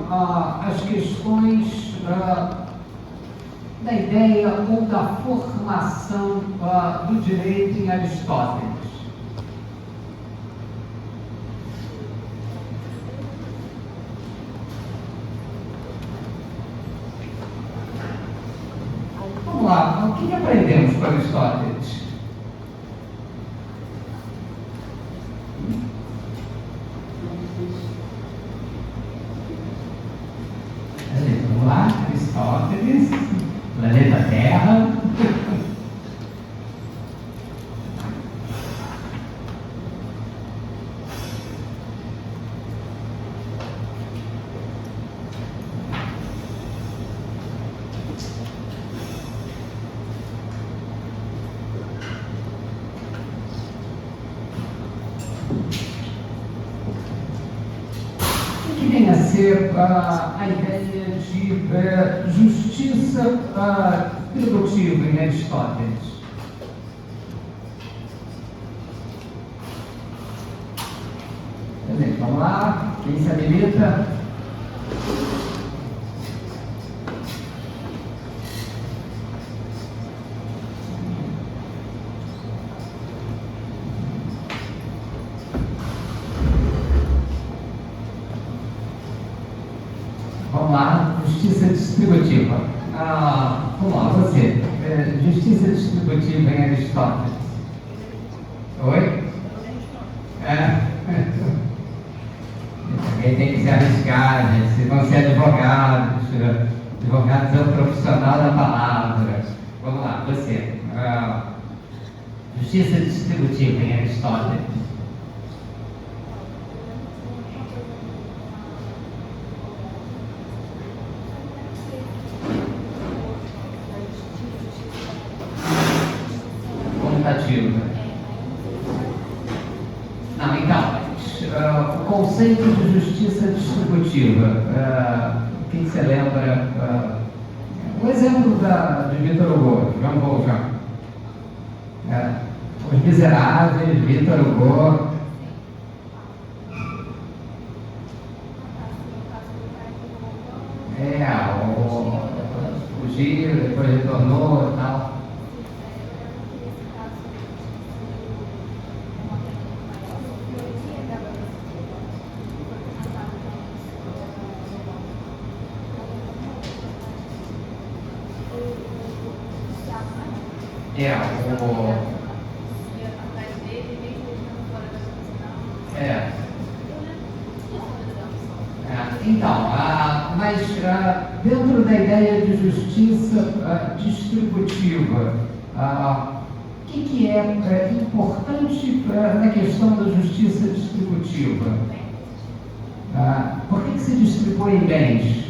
as questões da ideia ou da formação do direito em Aristóteles. Vamos lá, o que aprendemos com Aristóteles? Vamos lá, Aristóteles, planeta Terra. O que vem a ser a ideia de justiça tributiva em Aristóteles? Vamos lá, quem se habilita? Vamos lá, justiça distributiva. Vamos lá, você. Justiça distributiva em Aristóteles. Oi? Alguém tem que se arriscar, gente. Vocês vão ser advogados. Advogados é o profissional da palavra. Vamos lá, você. Justiça distributiva em Aristóteles. Não, então, o conceito de justiça distributiva, quem se lembra? O exemplo de Victor Hugo, João Valjean. Os Miseráveis, Victor Hugo. Fugiu, depois retornou e tal. Então, mas dentro da ideia de justiça distributiva, o que é importante na questão da justiça distributiva? Por que se distribuem bens?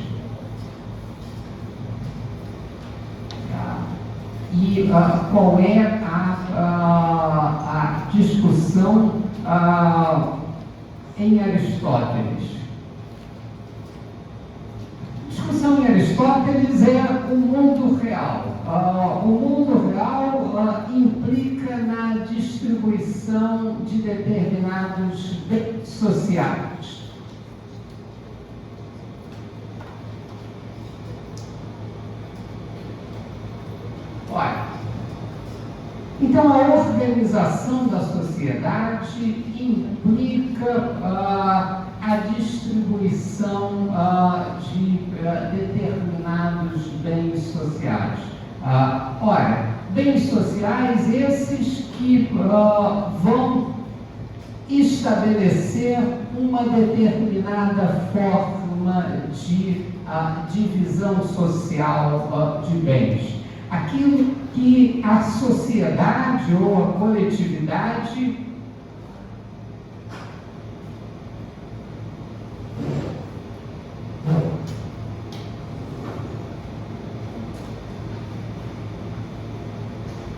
E qual é a discussão em Aristóteles? A discussão em Aristóteles é o mundo real. O mundo real implica na distribuição de determinados bens sociais. Então, a organização da sociedade implica a distribuição de determinados bens sociais. Bens sociais esses que vão estabelecer uma determinada forma de divisão social de bens. Aquilo que a sociedade ou a coletividade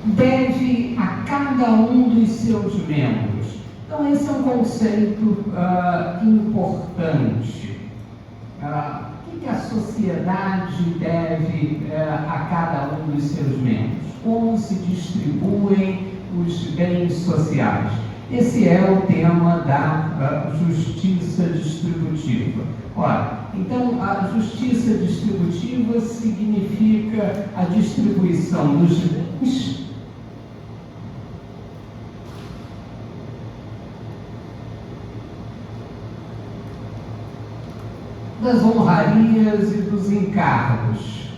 deve a cada um dos seus membros. Então, esse é um conceito importante. O que a sociedade deve a cada um dos seus membros? Como se distribuem os bens sociais? Esse é o tema da justiça distributiva. Então, a justiça distributiva significa a distribuição dos bens das honrarias e dos encargos.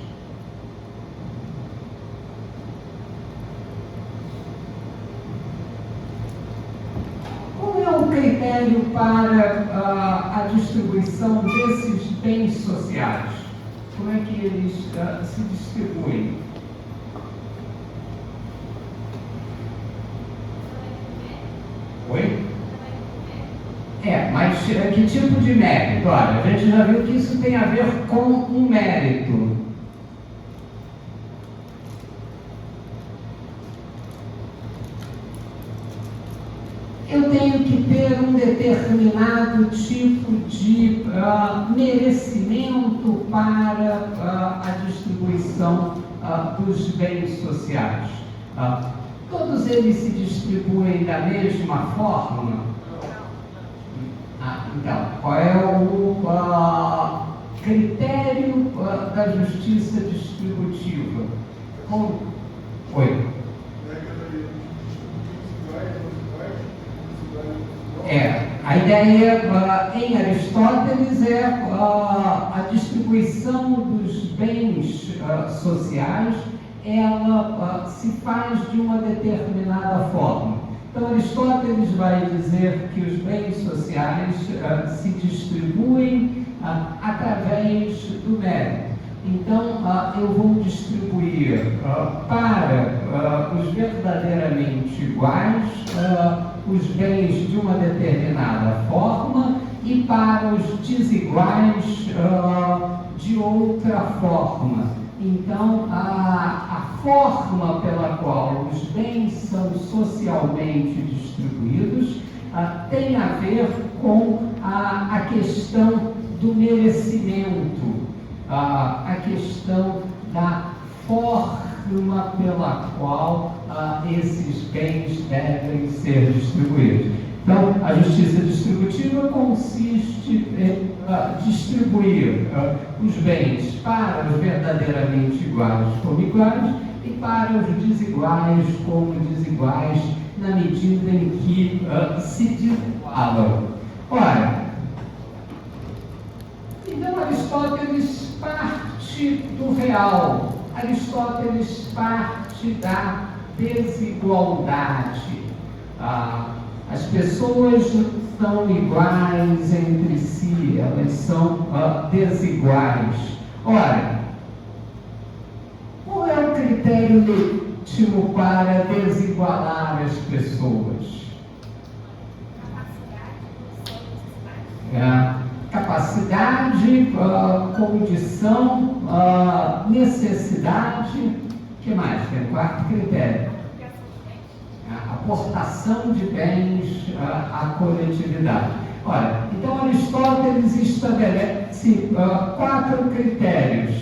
Qual é o critério para a distribuição desses bens sociais? Como é que eles se distribuem? Oi? Mas que tipo de mérito? Olha, a gente já viu que isso tem a ver com um mérito. Eu tenho que ter um determinado tipo de merecimento para a distribuição dos bens sociais. Todos eles se distribuem da mesma forma? Então, qual é o critério da justiça distributiva? Oi? A ideia em Aristóteles é a distribuição dos bens sociais, ela se faz de uma determinada forma. Então, Aristóteles vai dizer que os bens sociais se distribuem através do mérito. Então, eu vou distribuir para os verdadeiramente iguais os bens de uma determinada forma e para os desiguais de outra forma. Então, a forma pela qual os bens são socialmente distribuídos tem a ver com a questão do merecimento, a questão da forma pela qual esses bens devem ser distribuídos. Então, a justiça distributiva consiste em distribuir os bens para os verdadeiramente iguais como iguais e para os desiguais como desiguais, na medida em que se desigualam. Ora, então Aristóteles parte do real, Aristóteles parte da desigualdade. As pessoas não são iguais entre si, elas são desiguais. Ora, qual é o critério legítimo para desigualar as pessoas? Capacidade, condição, necessidade. O que mais? Tem o quarto critério. Aportação de bens à coletividade. Olha, então Aristóteles estabelece 4 critérios.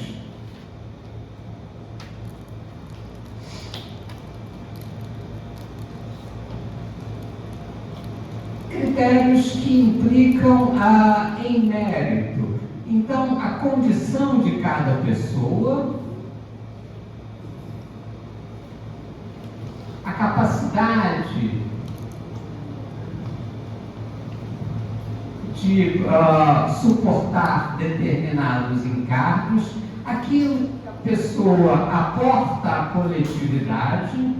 Critérios que implicam em mérito. Então, a condição de cada pessoa, a capacidade de suportar determinados encargos, aquilo que a pessoa aporta à coletividade,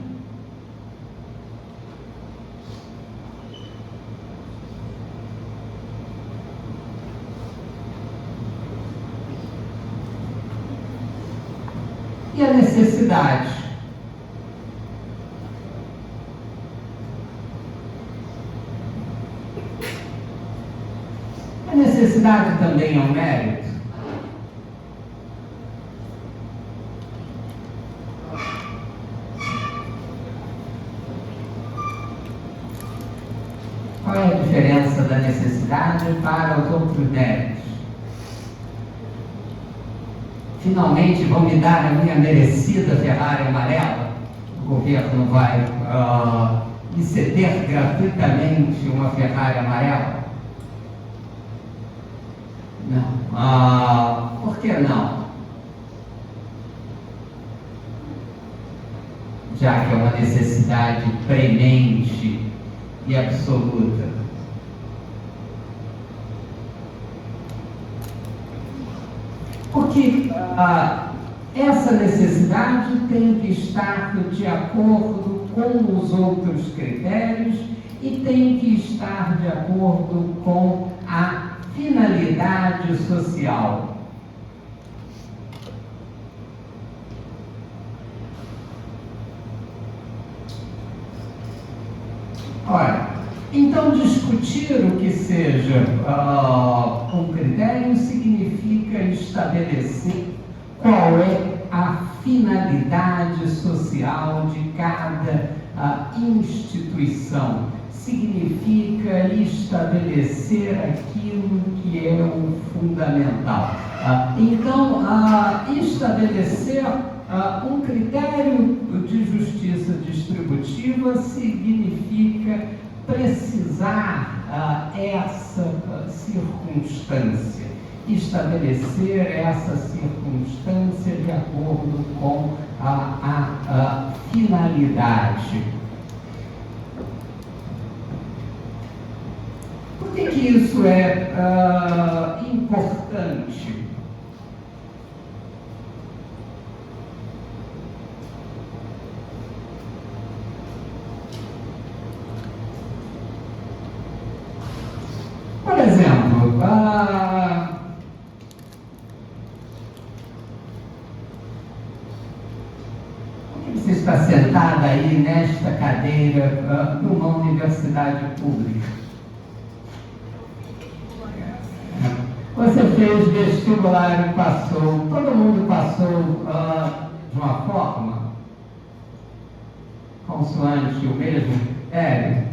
e a necessidade. A necessidade também é um mérito? Qual é a diferença da necessidade para os outros méritos? Finalmente vão me dar a minha merecida Ferrari amarela? O governo vai me ceder gratuitamente uma Ferrari amarela? Não. Por que não? Já que é uma necessidade premente e absoluta. Porque essa necessidade tem que estar de acordo com os outros critérios e tem que estar de acordo com a finalidade social. Ora, então discutir o que seja um critério significa estabelecer qual é a finalidade social de cada instituição. Significa estabelecer aquilo que é o fundamental. Então, estabelecer um critério de justiça distributiva significa precisar essa circunstância, estabelecer essa circunstância de acordo com a finalidade. Por que isso é importante? Por exemplo, você está sentada aí nesta cadeira numa universidade pública. Você fez vestibular e passou, todo mundo passou de uma forma, consoante o mesmo critério.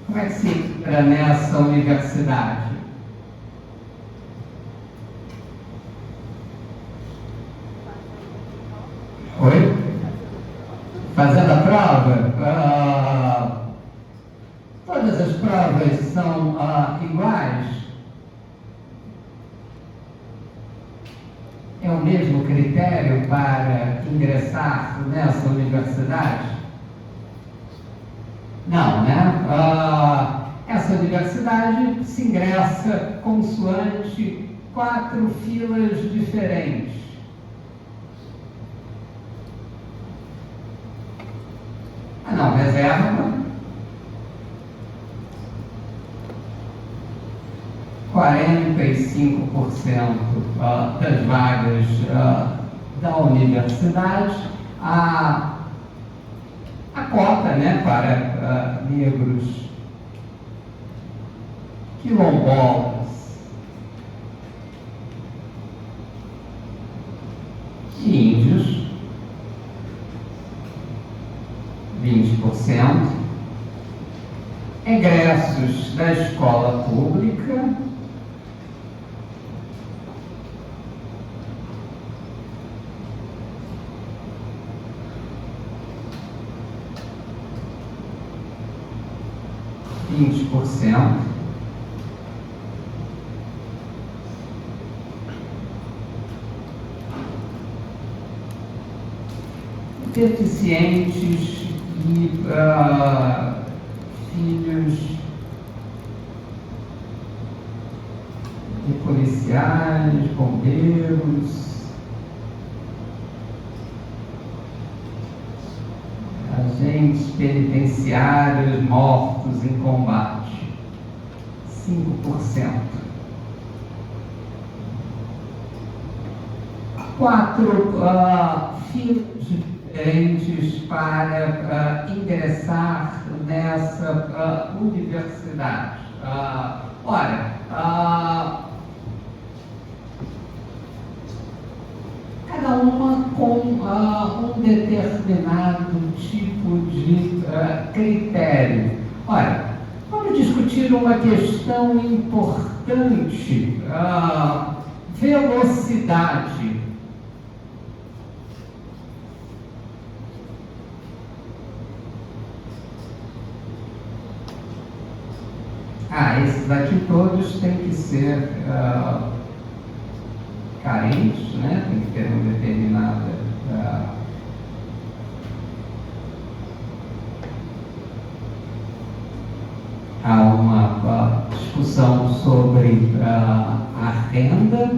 Como é que se entra nessa universidade? Oi? Fazendo a prova? Todas as provas são iguais? É o mesmo critério para ingressar nessa universidade? Não, né? Essa universidade se ingressa consoante 4 filas diferentes. Não, reserva. 45% das vagas da universidade, a cota, né, para negros, quilombolas e índios, 20%, egressos da escola pública, 20%. Deficientes e filhos de policiais, bombeiros, agentes penitenciários mortos em combate, 5%. 4 filas diferentes para ingressar nessa universidade. Cada uma com um determinado tipo de critério. Vamos discutir uma questão importante: velocidade. Esses aqui todos têm que ser carentes, né? Tem que ter uma determinada há uma discussão sobre a renda.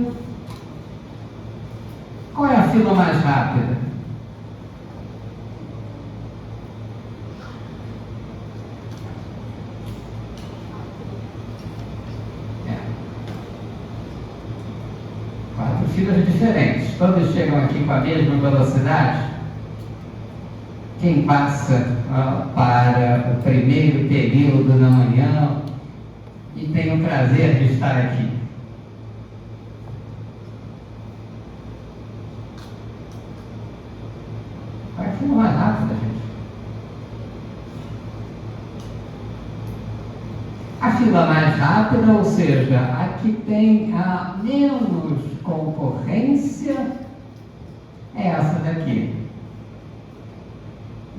Qual é a fila mais rápida? Quatro filas diferentes, todas chegam aqui com a mesma velocidade. Quem passa para o primeiro período na manhã e tem o prazer de estar aqui? Qual é a fila mais rápida, gente? A fila mais rápida, ou seja, a que tem menos concorrência, é essa daqui.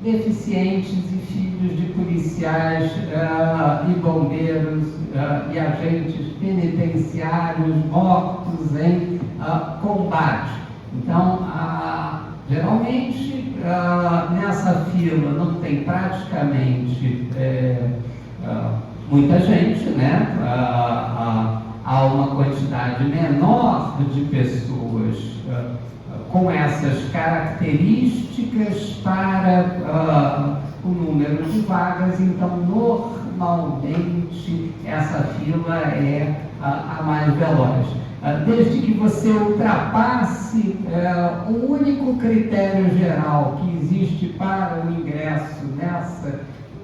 Deficientes e filhos de policiais e bombeiros e agentes penitenciários mortos em combate. Então, geralmente, nessa fila não tem praticamente muita gente, né? Há uma quantidade menor de pessoas com essas características para o número de vagas, então normalmente essa fila é a mais veloz. Desde que você ultrapasse o único critério geral que existe para o ingresso nessa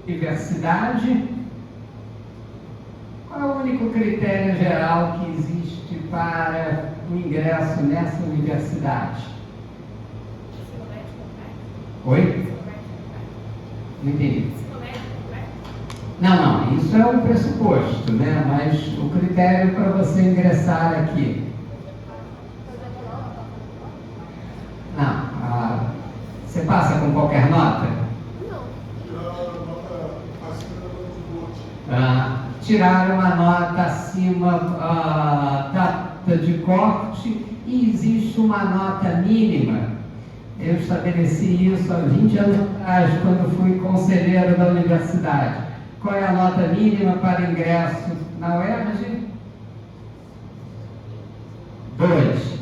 universidade. Qual é o único critério geral que existe para o ingresso nessa universidade? Oi? Não entendi. Não, isso é um pressuposto, né? Mas o critério para você ingressar aqui. Não, você passa com qualquer nota? Tirar uma nota acima da de corte e existe uma nota mínima. Eu estabeleci isso há 20 anos atrás, quando fui conselheiro da universidade. Qual é a nota mínima para ingresso na UERJ? 2.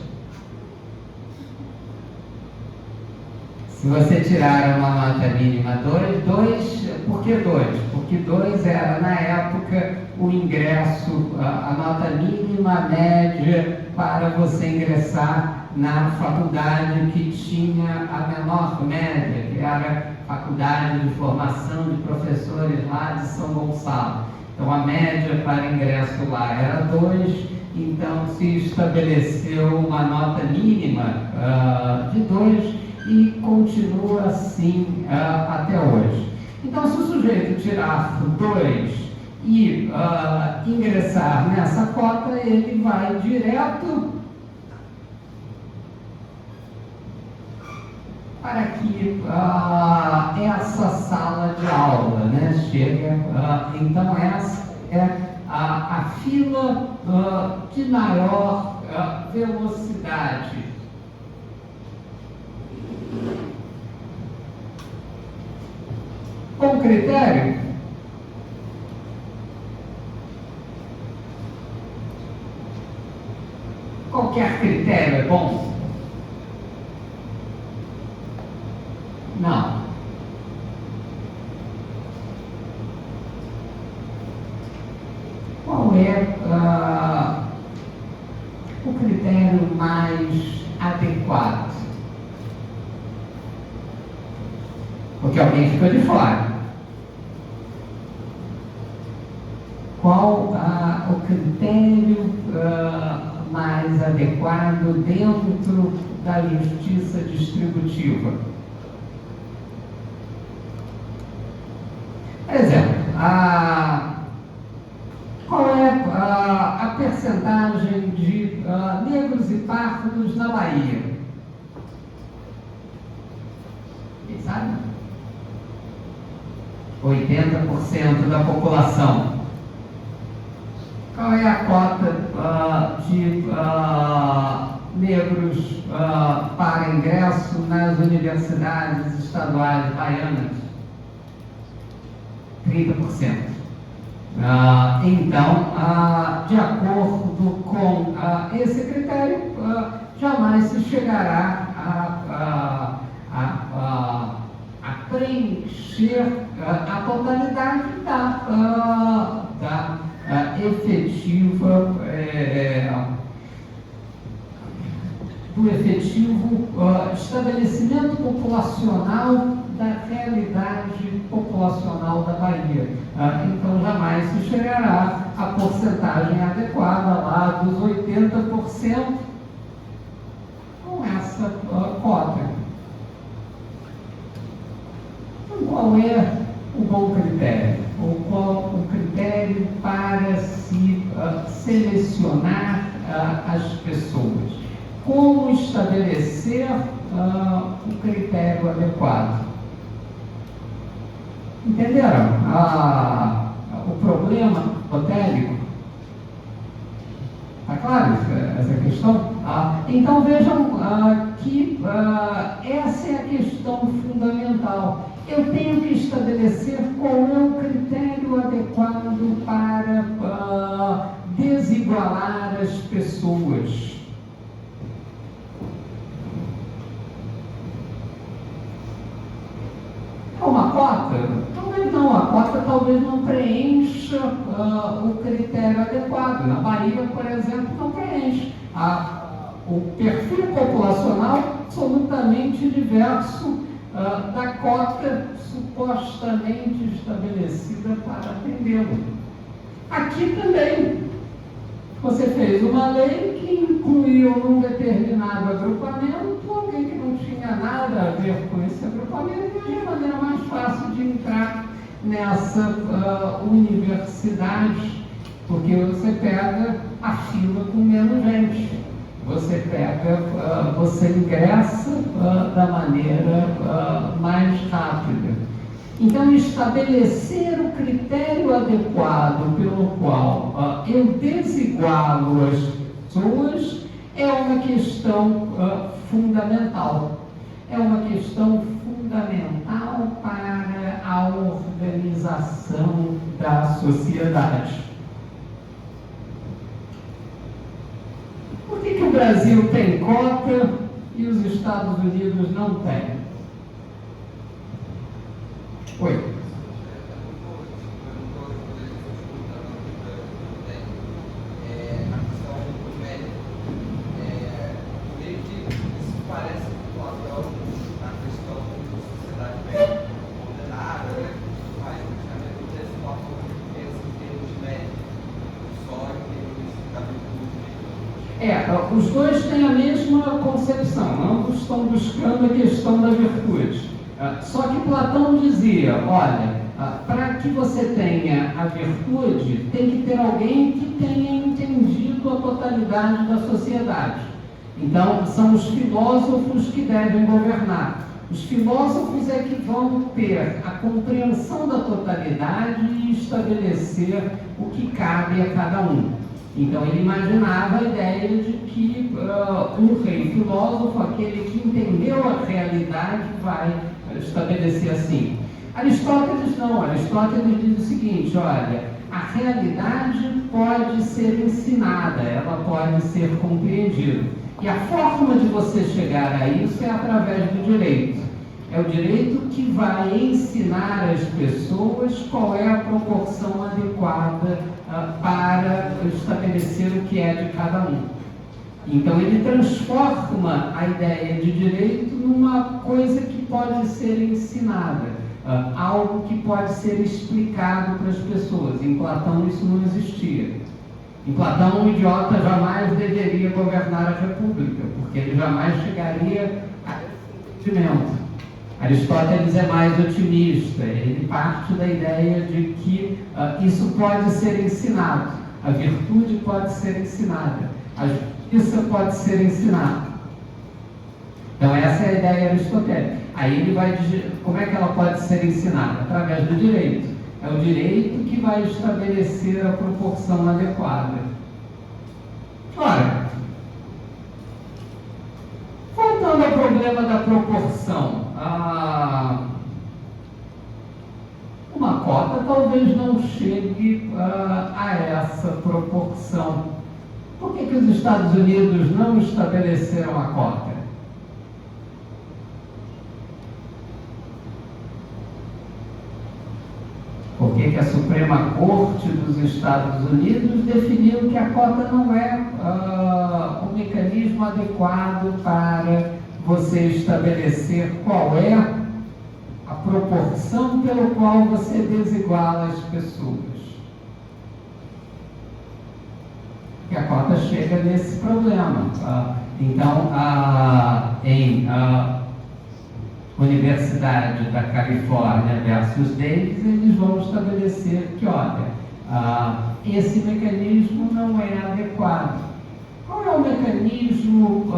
Se você tirar uma nota mínima 2, por que 2? Porque 2 era, na época, o ingresso, a nota mínima média para você ingressar na faculdade que tinha a menor média, que era a Faculdade de Formação de Professores lá de São Gonçalo. Então, a média para ingresso lá era 2, então se estabeleceu uma nota mínima de 2 e continua assim até hoje. Então, se o sujeito tirar 2 e ingressar nessa cota, ele vai direto para que essa sala de aula, né, chega. Então, essa é a fila de maior velocidade. Com critério? Qualquer critério é bom? Não. Qual é o critério mais adequado? Porque alguém ficou de fora. Qual o critério mais adequado dentro da justiça distributiva? Por exemplo, qual é a percentagem de negros e pardos na Bahia? Quem sabe? 80% da população. Qual é a cota de negros para ingresso nas universidades estaduais baianas? 30%. Então, de acordo com esse critério, jamais se chegará a preencher a totalidade da efetiva do efetivo estabelecimento populacional da realidade populacional da Bahia. Então, jamais se chegará à porcentagem adequada lá dos 80% com essa cota. Então, qual é o bom critério? Ou qual o critério para se selecionar as pessoas? Como estabelecer o critério adequado? Entenderam o problema hipotético? Está claro essa questão? Então vejam que essa é a questão fundamental. Eu tenho que estabelecer qual é o critério adequado para desigualar as pessoas. Uma cota? Talvez não, a cota talvez não preencha o critério adequado. Na Bahia, por exemplo, não preenche. O perfil populacional absolutamente diverso da cota supostamente estabelecida para atendê-lo. Aqui também, você fez uma lei que incluiu num determinado agrupamento alguém que não tinha nada a ver com esse agrupamento, e de maneira mais fácil de entrar nessa universidade, porque você pega a fila com menos gente, você ingressa da maneira mais rápida. Então, estabelecer o critério adequado pelo qual eu desigualo as pessoas é uma questão fundamental. É uma questão fundamental para a organização da sociedade. Por que o Brasil tem cota e os Estados Unidos não têm? Oi. Os dois têm a mesma concepção, ambos estão buscando a questão da virtude. Só que Platão dizia, olha, para que você tenha a virtude, tem que ter alguém que tenha entendido a totalidade da sociedade. Então, são os filósofos que devem governar. Os filósofos é que vão ter a compreensão da totalidade e estabelecer o que cabe a cada um. Então, ele imaginava a ideia de que um rei filósofo, aquele que entendeu a realidade, vai estabelecer assim. Aristóteles não. Aristóteles diz o seguinte, olha, a realidade pode ser ensinada, ela pode ser compreendida. E a forma de você chegar a isso é através do direito. É o direito que vai ensinar às pessoas qual é a proporção adequada para estabelecer o que é de cada um. Então, ele transforma a ideia de direito numa coisa que pode ser ensinada, algo que pode ser explicado para as pessoas. Em Platão, isso não existia. Em Platão, um idiota jamais deveria governar a república, porque ele jamais chegaria a esse entendimento. Aristóteles é mais otimista, ele parte da ideia de que isso pode ser ensinado, a virtude pode ser ensinada, a justiça pode ser ensinada. Então essa é a ideia aristotélica. Aí ele vai dizer como é que ela pode ser ensinada? Através do direito. É o direito que vai estabelecer a proporção adequada. Ora, voltando ao problema da proporção, uma cota talvez não chegue a essa proporção. Por que os Estados Unidos não estabeleceram a cota? Por que a Suprema Corte dos Estados Unidos definiu que a cota não é o mecanismo adequado para você estabelecer qual é a proporção pelo qual você desiguala as pessoas? Que a cota chega nesse problema. Então, em Universidade da Califórnia versus Davis, eles vão estabelecer que, olha, esse mecanismo não é adequado. Qual é o mecanismo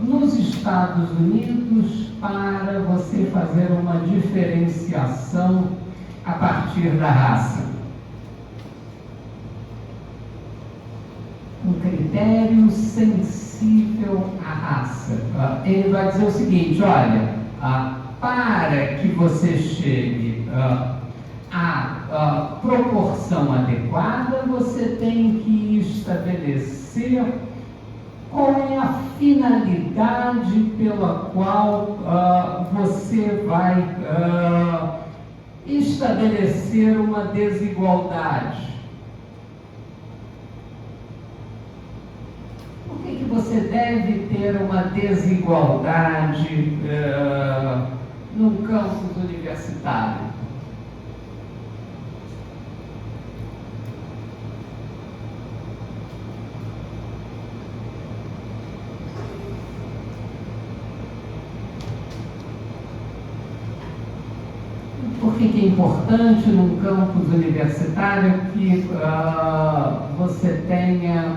nos Estados Unidos para você fazer uma diferenciação a partir da raça? Um critério sensível à raça. Ele vai dizer o seguinte: olha, para que você chegue à proporção adequada, você tem que estabelecer qual é a finalidade pela qual você vai estabelecer uma desigualdade. Por que você deve ter uma desigualdade no campus universitário? Por que é importante num campus universitário que você tenha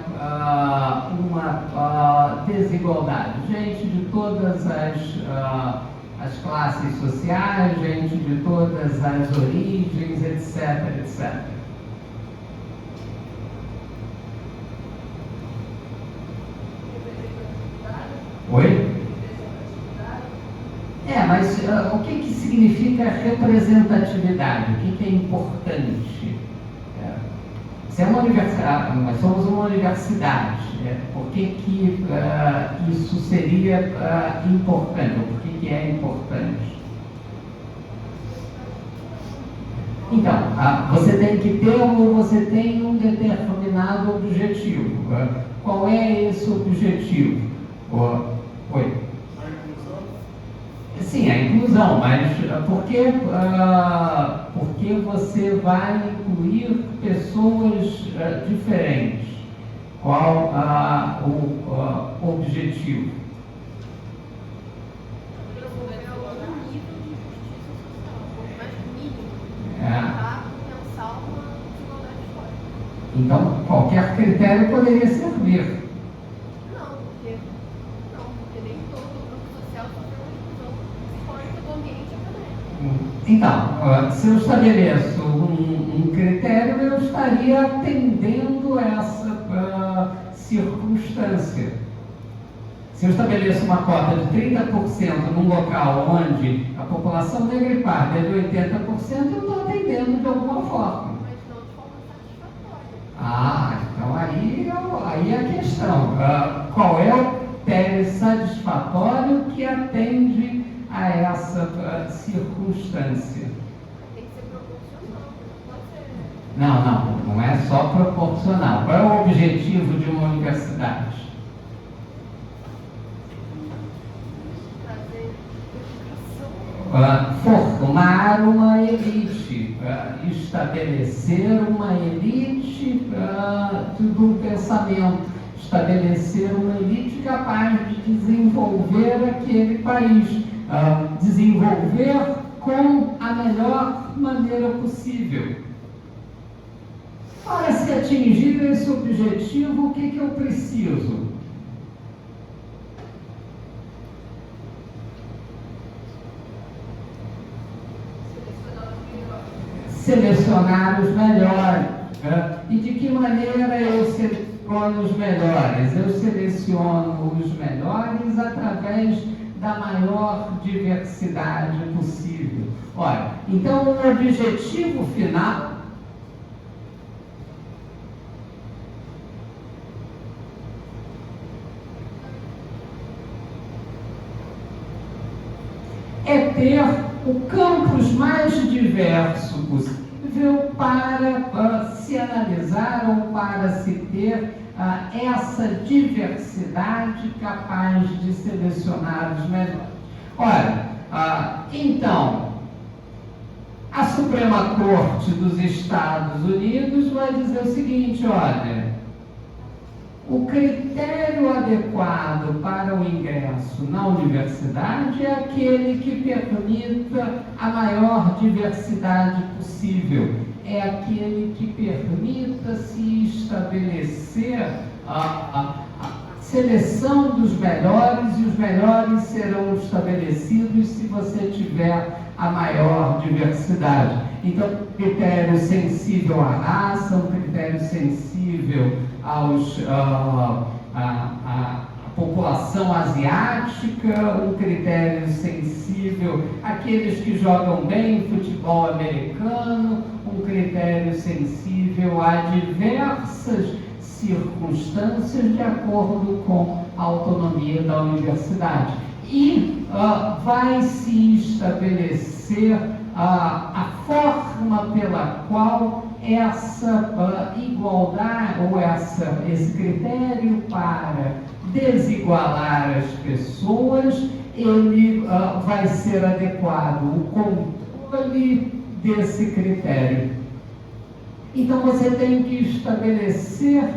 uma desigualdade? Gente de todas as classes sociais, gente de todas as origens, etc, etc. Oi? Mas o que significa representatividade? O que é importante? Se é uma universidade, nós somos uma universidade, por que isso seria importante? Ou por que é importante? Então, você tem que ter ou você tem um determinado objetivo. Qual é esse objetivo? Oi? Sim, a inclusão, mas porque você vai incluir pessoas diferentes. Qual o objetivo? Então, qualquer critério poderia servir. Então, se eu estabeleço um critério, eu estaria atendendo essa circunstância. Se eu estabeleço uma cota de 30% num local onde a população negra e parda é de 80%, eu estou atendendo de alguma forma. Mas não de forma satisfatória. Então aí é a questão. Qual é o critério satisfatório que atende a essa circunstância? Tem que ser proporcional, não pode ser. Não é só proporcional. Qual é o objetivo de uma universidade? Trazer educação. Formar uma elite, estabelecer uma elite do pensamento, estabelecer uma elite capaz de desenvolver aquele país, desenvolver com a melhor maneira possível. Para se atingir esse objetivo, o que eu preciso? selecionar os melhores. E de que maneira eu seleciono os melhores? Eu seleciono os melhores através da maior diversidade possível. Olha, então o objetivo final é ter o campus mais diverso possível para se analisar ou para se ter essa diversidade capaz de selecionar os melhores. Olha, então, a Suprema Corte dos Estados Unidos vai dizer o seguinte, olha, o critério adequado para o ingresso na universidade é aquele que permita a maior diversidade possível, é aquele que permita se estabelecer a seleção dos melhores, e os melhores serão estabelecidos se você tiver a maior diversidade. Então, um critério sensível à raça, um critério sensível à população asiática, um critério sensível àqueles que jogam bem futebol americano, um critério sensível a diversas circunstâncias de acordo com a autonomia da universidade. E vai se estabelecer a forma pela qual essa igualdade ou esse critério para desigualar as pessoas, ele vai ser adequado, o controle desse critério. Então você tem que estabelecer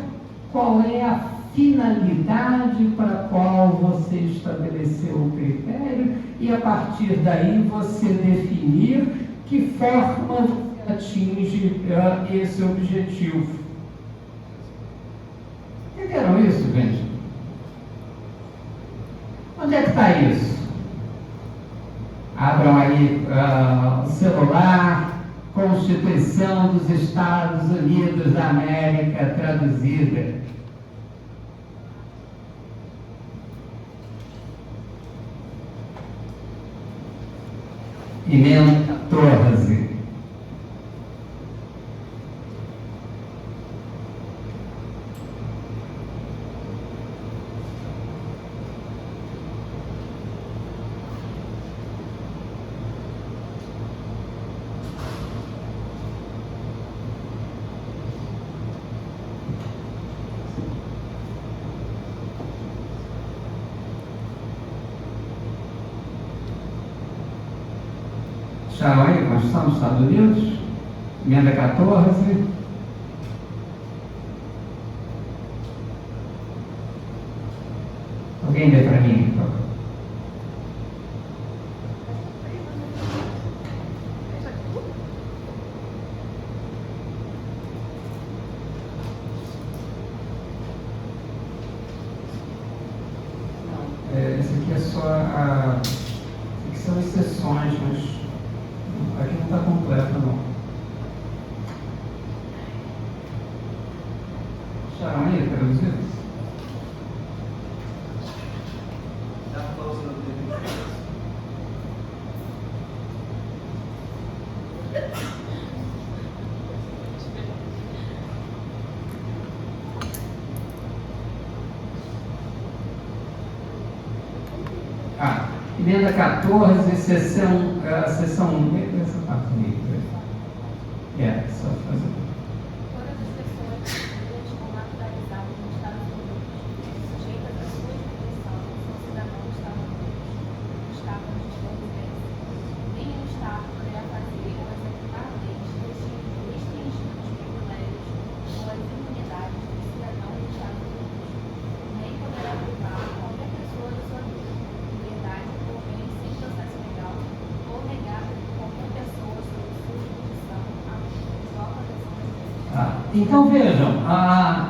qual é a finalidade para a qual você estabeleceu o critério e a partir daí você definir que forma atinge esse objetivo. Entenderam isso, gente? Onde é que está isso? Abram aí o celular, Constituição dos Estados Unidos da América traduzida. Emenda 14. Acharam aí a Constituição dos Estados Unidos? Emenda 14. Alguém lê para mim, por favor. Esse aqui é só que são exceções, mas aqui não está completo, não. Acharam aí, traduzido? Emenda 14, sessão 1, essa parte aí. Só fazer. Todas as pessoas nascidas ou naturalizadas nos Estados Unidos, sujeitas à sua jurisdição, são cidadãos dos Estados Unidos, do Estado onde estão residentes. Nenhum Estado poderá fazer ou executar leis restringindo os privilégios ou as imunidades dos cidadãos dos Estados Unidos. Nem poderá privar qualquer pessoa de sua vida, liberdade ou bem sem processo legal, ou negar qualquer pessoa sob sua jurisdição a igual proteção das leis. Então vejam,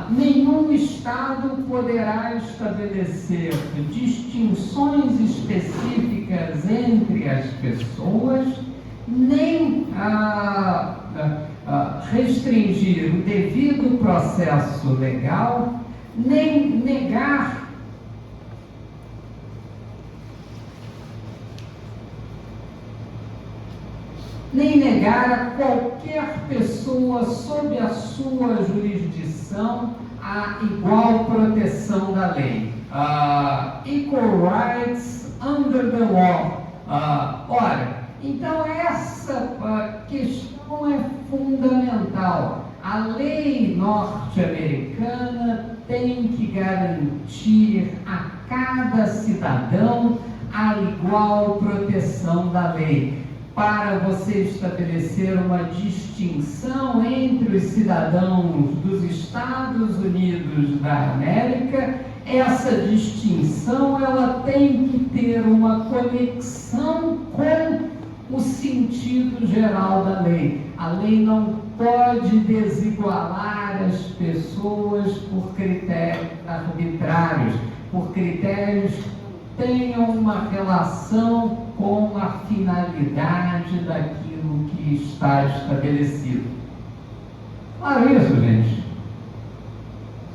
nenhum Estado poderá estabelecer distinções específicas entre as pessoas, nem restringir o devido processo legal, nem negar a qualquer pessoa sob a sua jurisdição a igual proteção da lei. Equal rights under the law. Ora, então essa questão é fundamental. A lei norte-americana tem que garantir a cada cidadão a igual proteção da lei. Para você estabelecer uma distinção entre os cidadãos dos Estados Unidos da América, essa distinção ela tem que ter uma conexão com o sentido geral da lei. A lei não pode desigualar as pessoas por critérios arbitrários, por critérios que tenham uma relação com a finalidade daquilo que está estabelecido. Claro isso, gente?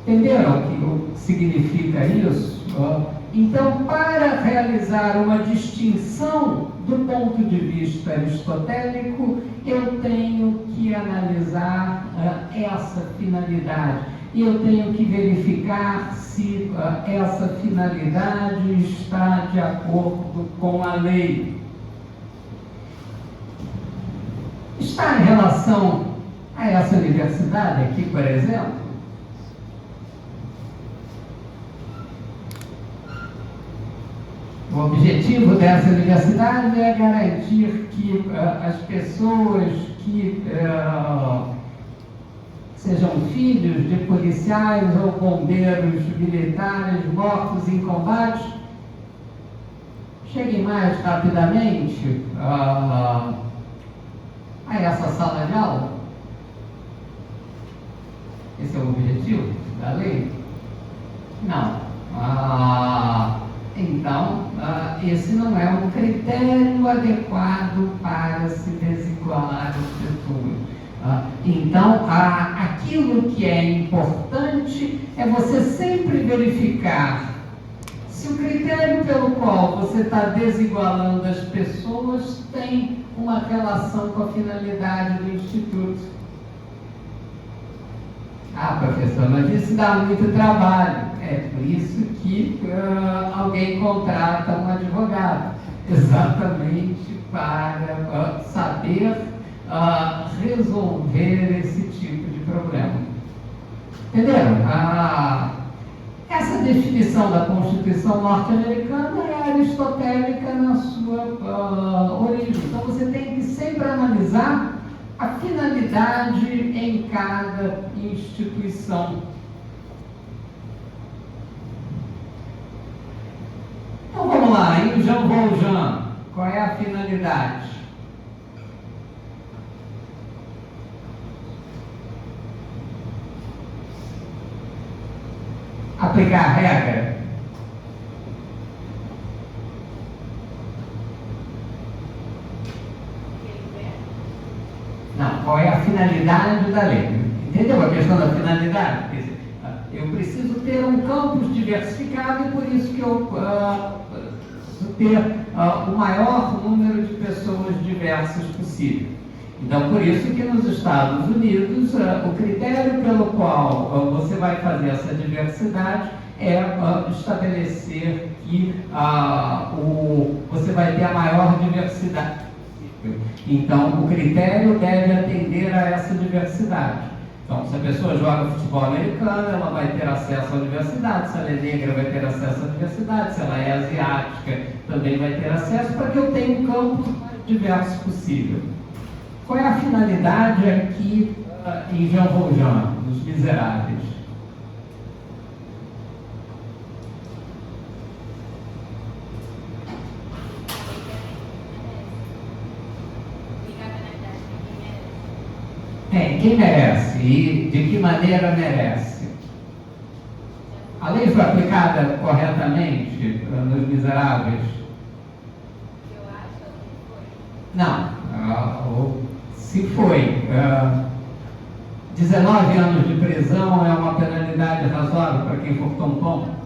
Entenderam o que significa isso? Então, para realizar uma distinção do ponto de vista aristotélico, eu tenho que analisar essa finalidade. E eu tenho que verificar se essa finalidade está de acordo com a lei. Está em relação a essa universidade aqui, por exemplo? O objetivo dessa universidade é garantir que as pessoas que sejam filhos de policiais ou bombeiros militares mortos em combate cheguem mais rapidamente a essa sala de aula. Esse é o objetivo da lei? Não. Então, esse não é um critério adequado para se desigualar as pessoas. Então, aquilo que é importante é você sempre verificar se o critério pelo qual você está desigualando as pessoas tem uma relação com a finalidade do Instituto. Professor, mas isso dá muito trabalho. É por isso que alguém contrata um advogado, exatamente para saber resolver esse tipo de problema. Entenderam? Essa definição da Constituição norte-americana é aristotélica na sua origem. Então você tem que sempre analisar a finalidade em cada instituição. Então vamos lá, em Jean Valjean, qual é a finalidade? Aplicar a regra? Não, qual é a finalidade da lei? Entendeu a questão da finalidade? Quer dizer, eu preciso ter um campus diversificado e por isso que eu preciso ter o maior número de pessoas diversas possível. Então, por isso que nos Estados Unidos, o critério pelo qual você vai fazer essa diversidade é estabelecer que você vai ter a maior diversidade. Então, o critério deve atender a essa diversidade. Então, se a pessoa joga futebol americano, ela vai ter acesso à universidade. Se ela é negra, vai ter acesso à universidade. Se ela é asiática, também vai ter acesso, para que eu tenha um campo mais diverso possível. Qual é a finalidade aqui em Jean Valjean, nos Miseráveis? Quem merece e de que maneira merece? A lei foi aplicada corretamente nos Miseráveis? Eu acho que foi. Não. Se se foi 19 anos de prisão é uma penalidade razoável para quem furtou um pão?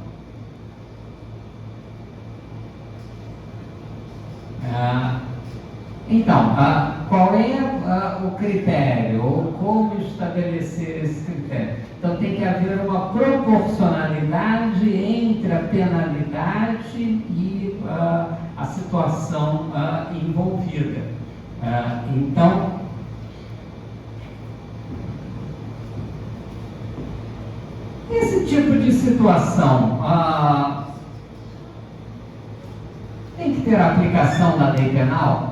Então, qual é o critério, ou como estabelecer esse critério? Então, tem que haver uma proporcionalidade entre a penalidade e a situação envolvida. Então, esse tipo de situação tem que ter a aplicação da lei penal?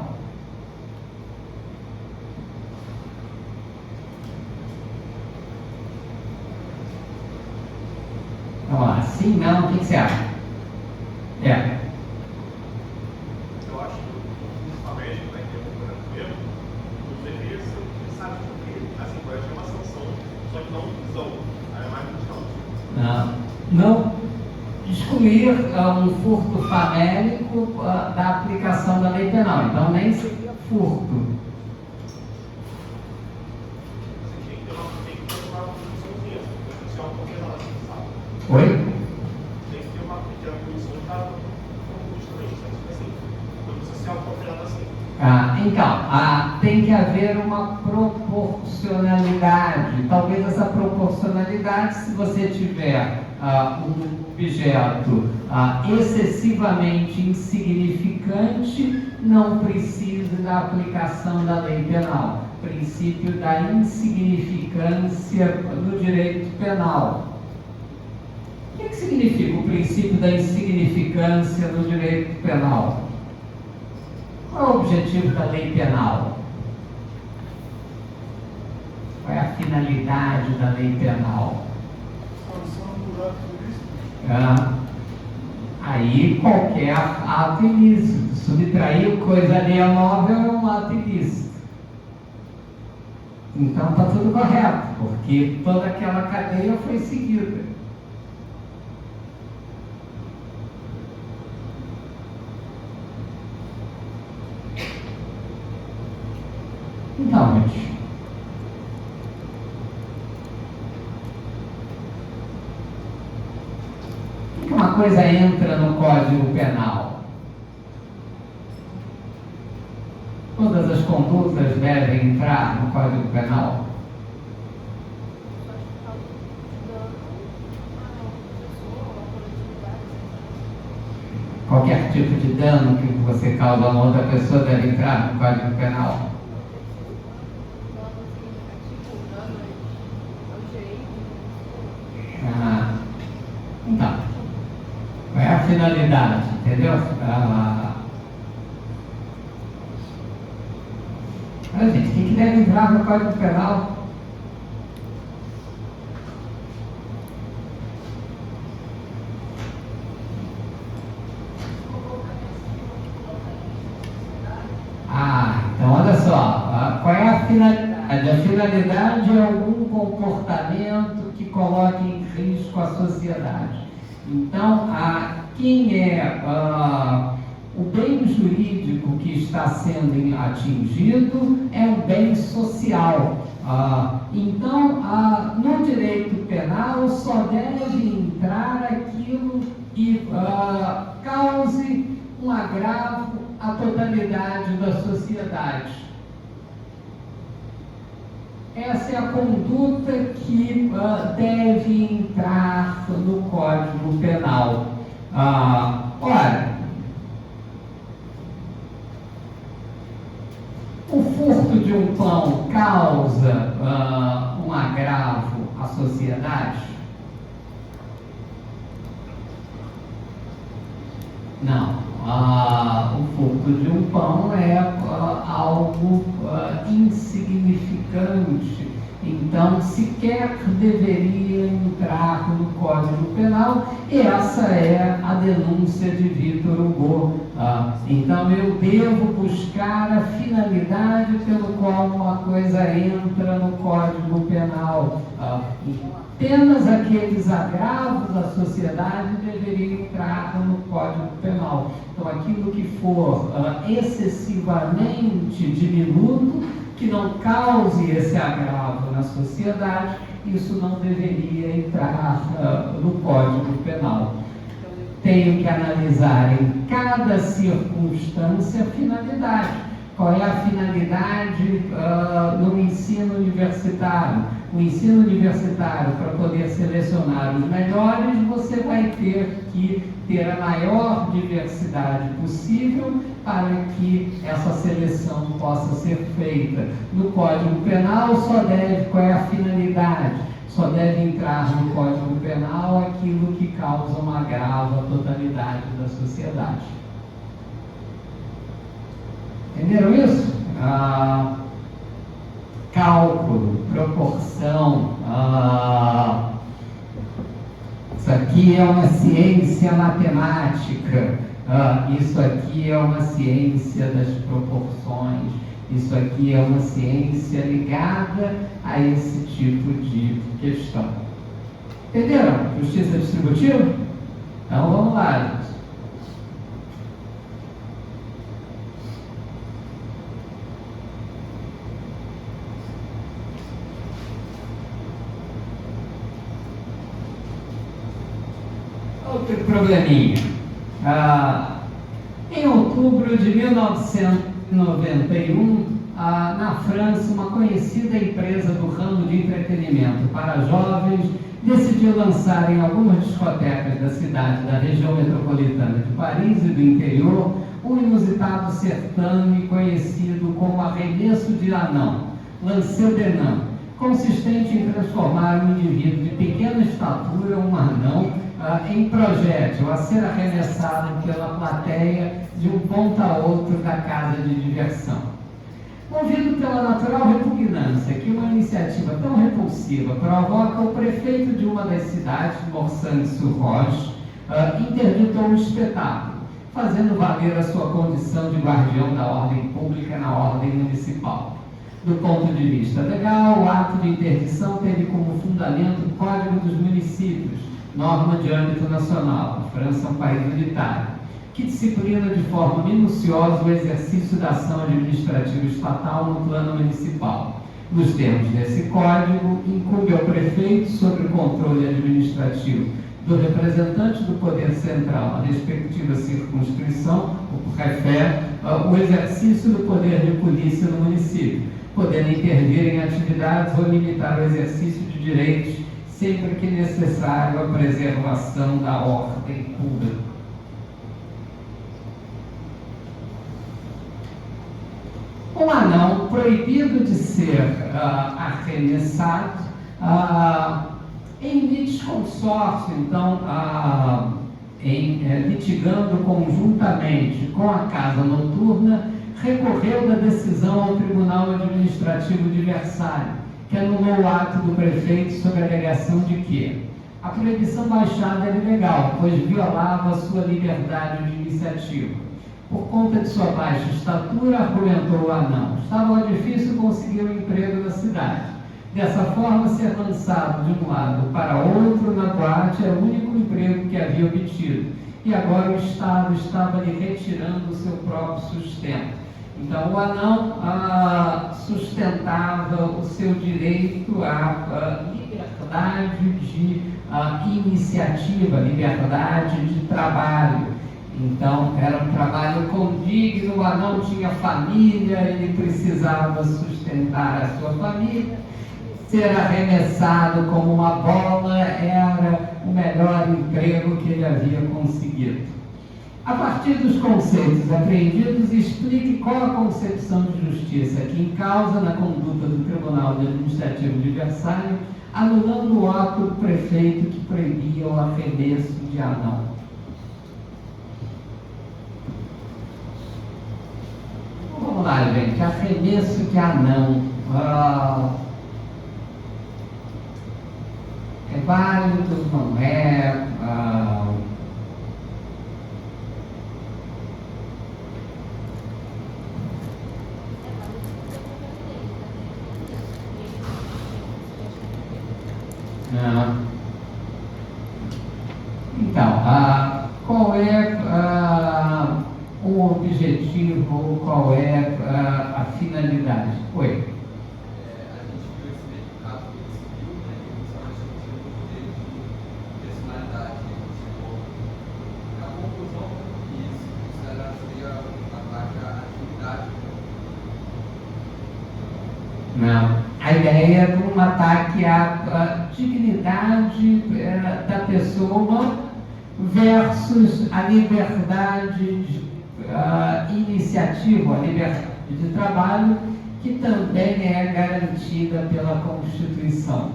Vamos lá, sim, não, o que você acha? Eu acho que a médica vai ter um problema, deveria ser, sabe por quê? Assim, pode ter uma sanção, só que não prisão. Aí é mais questão. Não excluir um furto famélico da aplicação da lei penal, então nem seria furto. Você tem que ter uma puniçãozinha, se é uma condenada, sabe? Oi? Tem que ter uma punição que está justamente, assim, quando você se autocondenado assim. Então, tem que haver uma proporcionalidade. Talvez essa proporcionalidade, se você tiver um objeto excessivamente insignificante, não precise da aplicação da lei penal. Princípio da insignificância no direito penal. O que significa o princípio da insignificância no direito penal? Qual é o objetivo da lei penal? Qual é a finalidade da lei penal? Aí qualquer ato ilícito. Subtrair coisa alheia móvel é um ato ilícito. Então está tudo correto, porque toda aquela cadeia foi seguida. Então, gente, por que uma coisa entra no Código Penal? Todas as condutas devem entrar no Código Penal? Qualquer tipo de dano que você causa a uma outra pessoa deve entrar no Código Penal? Então, qual é a finalidade, entendeu? Gente, quem que deve entrar no Código Penal? Então olha só, qual é a finalidade? A finalidade é algum comportamento que coloque em risco a sociedade. Então, quem é o bem jurídico que está sendo atingido é um bem social. Então, no direito penal só deve entrar aquilo que cause um agravo à totalidade da sociedade. Essa é a conduta que deve entrar no Código Penal. Ora, o furto de um pão causa um agravo à sociedade? Não. O furto de um pão é algo insignificante, então sequer deveria entrar no Código Penal, e essa é a denúncia de Victor Hugo. Então eu devo buscar a finalidade pelo qual uma coisa entra no Código Penal. Apenas aqueles agravos à sociedade deveriam entrar no Código Penal. Então, aquilo que for excessivamente diminuto que não cause esse agravo na sociedade, isso não deveria entrar no Código Penal. Tenho que analisar em cada circunstância a finalidade. Qual é a finalidade no ensino universitário? O ensino universitário, para poder selecionar os melhores, você vai ter que ter a maior diversidade possível para que essa seleção possa ser feita. No Código Penal, qual é a finalidade? Só deve entrar no Código Penal aquilo que causa um agravo à totalidade da sociedade. Entenderam isso? Cálculo, proporção, isso aqui é uma ciência matemática, isso aqui é uma ciência das proporções, isso aqui é uma ciência ligada a esse tipo de questão. Entenderam? Justiça distributiva? Então vamos lá, gente. Outro probleminha. Em outubro de 1991, na França, uma conhecida empresa do ramo de entretenimento para jovens decidiu lançar em algumas discotecas da cidade, da região metropolitana de Paris e do interior, um inusitado certame conhecido como arremesso de anão, lancer de nain, consistente em transformar um indivíduo de pequena estatura, um anão, em projétil, a ser arremessado pela plateia de um ponto a outro da casa de diversão. Movido pela natural repugnância que uma iniciativa tão repulsiva provoca, o prefeito de uma das cidades, Morsange-sur-Roche, interditou o espetáculo, fazendo valer a sua condição de guardião da ordem pública na ordem municipal. Do ponto de vista legal, o ato de interdição teve como fundamento o Código dos Municípios, norma de âmbito nacional. A França é um país unitário, que disciplina de forma minuciosa o exercício da ação administrativa estatal no plano municipal. Nos termos desse código, incumbe ao prefeito, sob o controle administrativo do representante do poder central na respectiva circunscrição, o prefet, o exercício do poder de polícia no município, podendo intervir em atividades ou limitar o exercício de direitos sempre que necessário a preservação da ordem pública. Um anão proibido de ser arremessado em litisconsórcio, então, litigando conjuntamente com a Casa Noturna, recorreu da decisão ao Tribunal Administrativo de Versalhes, que anulou o ato do prefeito sob a alegação de que a proibição baixada era ilegal, pois violava a sua liberdade de iniciativa. Por conta de sua baixa estatura, argumentou o anão, estava difícil conseguir um emprego na cidade. Dessa forma, ser lançado de um lado para outro na boate era o único emprego que havia obtido, e agora o Estado estava lhe retirando o seu próprio sustento. Então, o anão sustentava o seu direito à liberdade de iniciativa, liberdade de trabalho. Então, era um trabalho condigno, o anão tinha família, ele precisava sustentar a sua família. Ser arremessado como uma bola era o melhor emprego que ele havia conseguido. A partir dos conceitos apreendidos, explique qual a concepção de justiça que encausa na conduta do Tribunal Administrativo de Versalhes, anulando o ato do prefeito que proibia o arremesso de anão. Vamos lá, gente. Arremesso de anão. É válido, não é? Então, qual é o objetivo, qual é a finalidade? Oi? A ideia de um ataque à dignidade da pessoa versus a liberdade de iniciativa, a liberdade de trabalho, que também é garantida pela Constituição.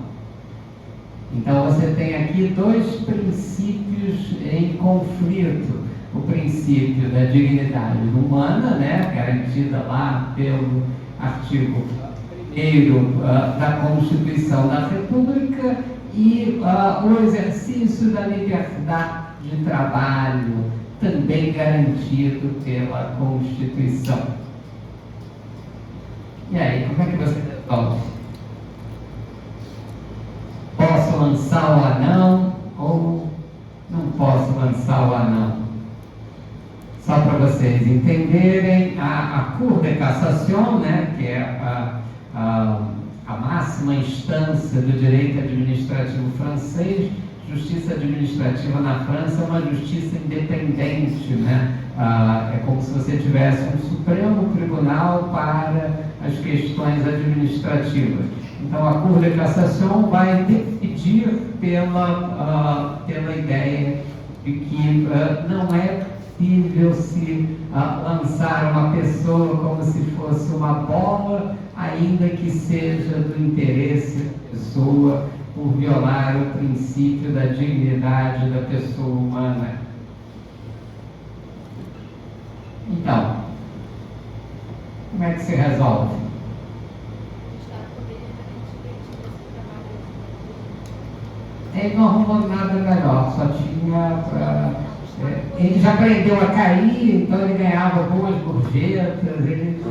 Então você tem aqui dois princípios em conflito. O princípio da dignidade humana, garantida lá pelo artigo 1º da Constituição da República, e o exercício da liberdade de trabalho, também garantido pela Constituição. E aí, como é que você resolve? Posso lançar o anão ou não posso lançar o anão? Só para vocês entenderem, a Cour de Cassation, que é a máxima instância do direito administrativo francês, justiça administrativa na França é uma justiça independente, é como se você tivesse um Supremo Tribunal para as questões administrativas. Então a Cour de Cassation vai decidir pela ideia de que não é possível se lançar uma pessoa como se fosse uma bola, ainda que seja do interesse da pessoa, por violar o princípio da dignidade da pessoa humana. Então, como é que se resolve? Ele não arrumou nada melhor, só tinha... ele já aprendeu a cair, então ele ganhava boas gorjetas, ele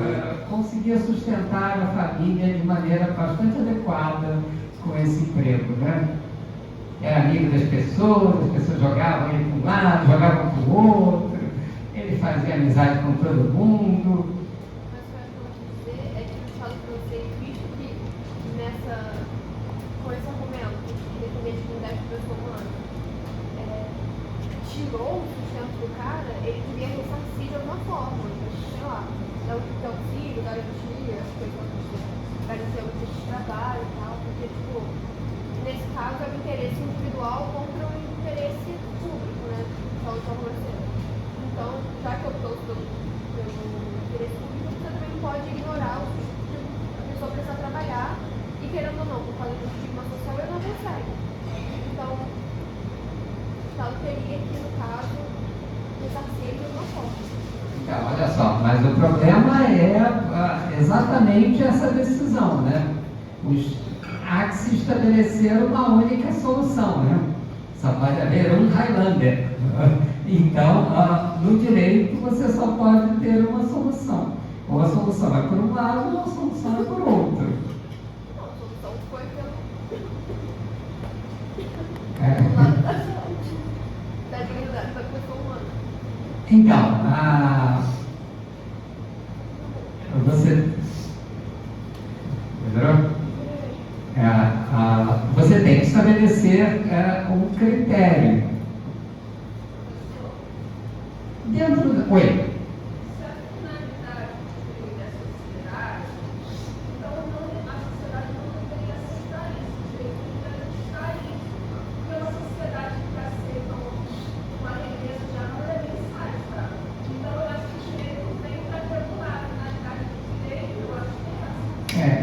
conseguia sustentar a família de maneira bastante adequada com esse emprego, Era amigo das pessoas, as pessoas jogavam ele para um lado, jogavam para o outro, ele fazia amizade com todo mundo. Mas o que eu vou dizer é que eu falo para vocês, visto que com esse argumento, independente de dignidade da pessoa humana, tirou o sustento do cara, ele devia ressarcir de alguma forma, sei lá, dar um auxílio, garantia, as coisas garantir algum tipo de trabalho e tal, porque, nesse caso é o interesse individual contra o interesse público, Então, já que eu estou pelo interesse público, você também pode ignorar a pessoa precisar trabalhar e, querendo ou não, por causa do estigma social, ele não consegue. Então, o Estado teria que, no caso, ressarcir de alguma forma. Então, olha só, mas o problema é exatamente essa decisão, há que se estabelecer uma única solução, Só pode haver um Highlander. Então, no direito, você só pode ter uma solução. Ou a solução é por um lado, ou a solução é por outro. Não, a solução foi É. lado da dignidade da pessoa humana. Então, você tem que estabelecer um critério. Dentro da... Oi.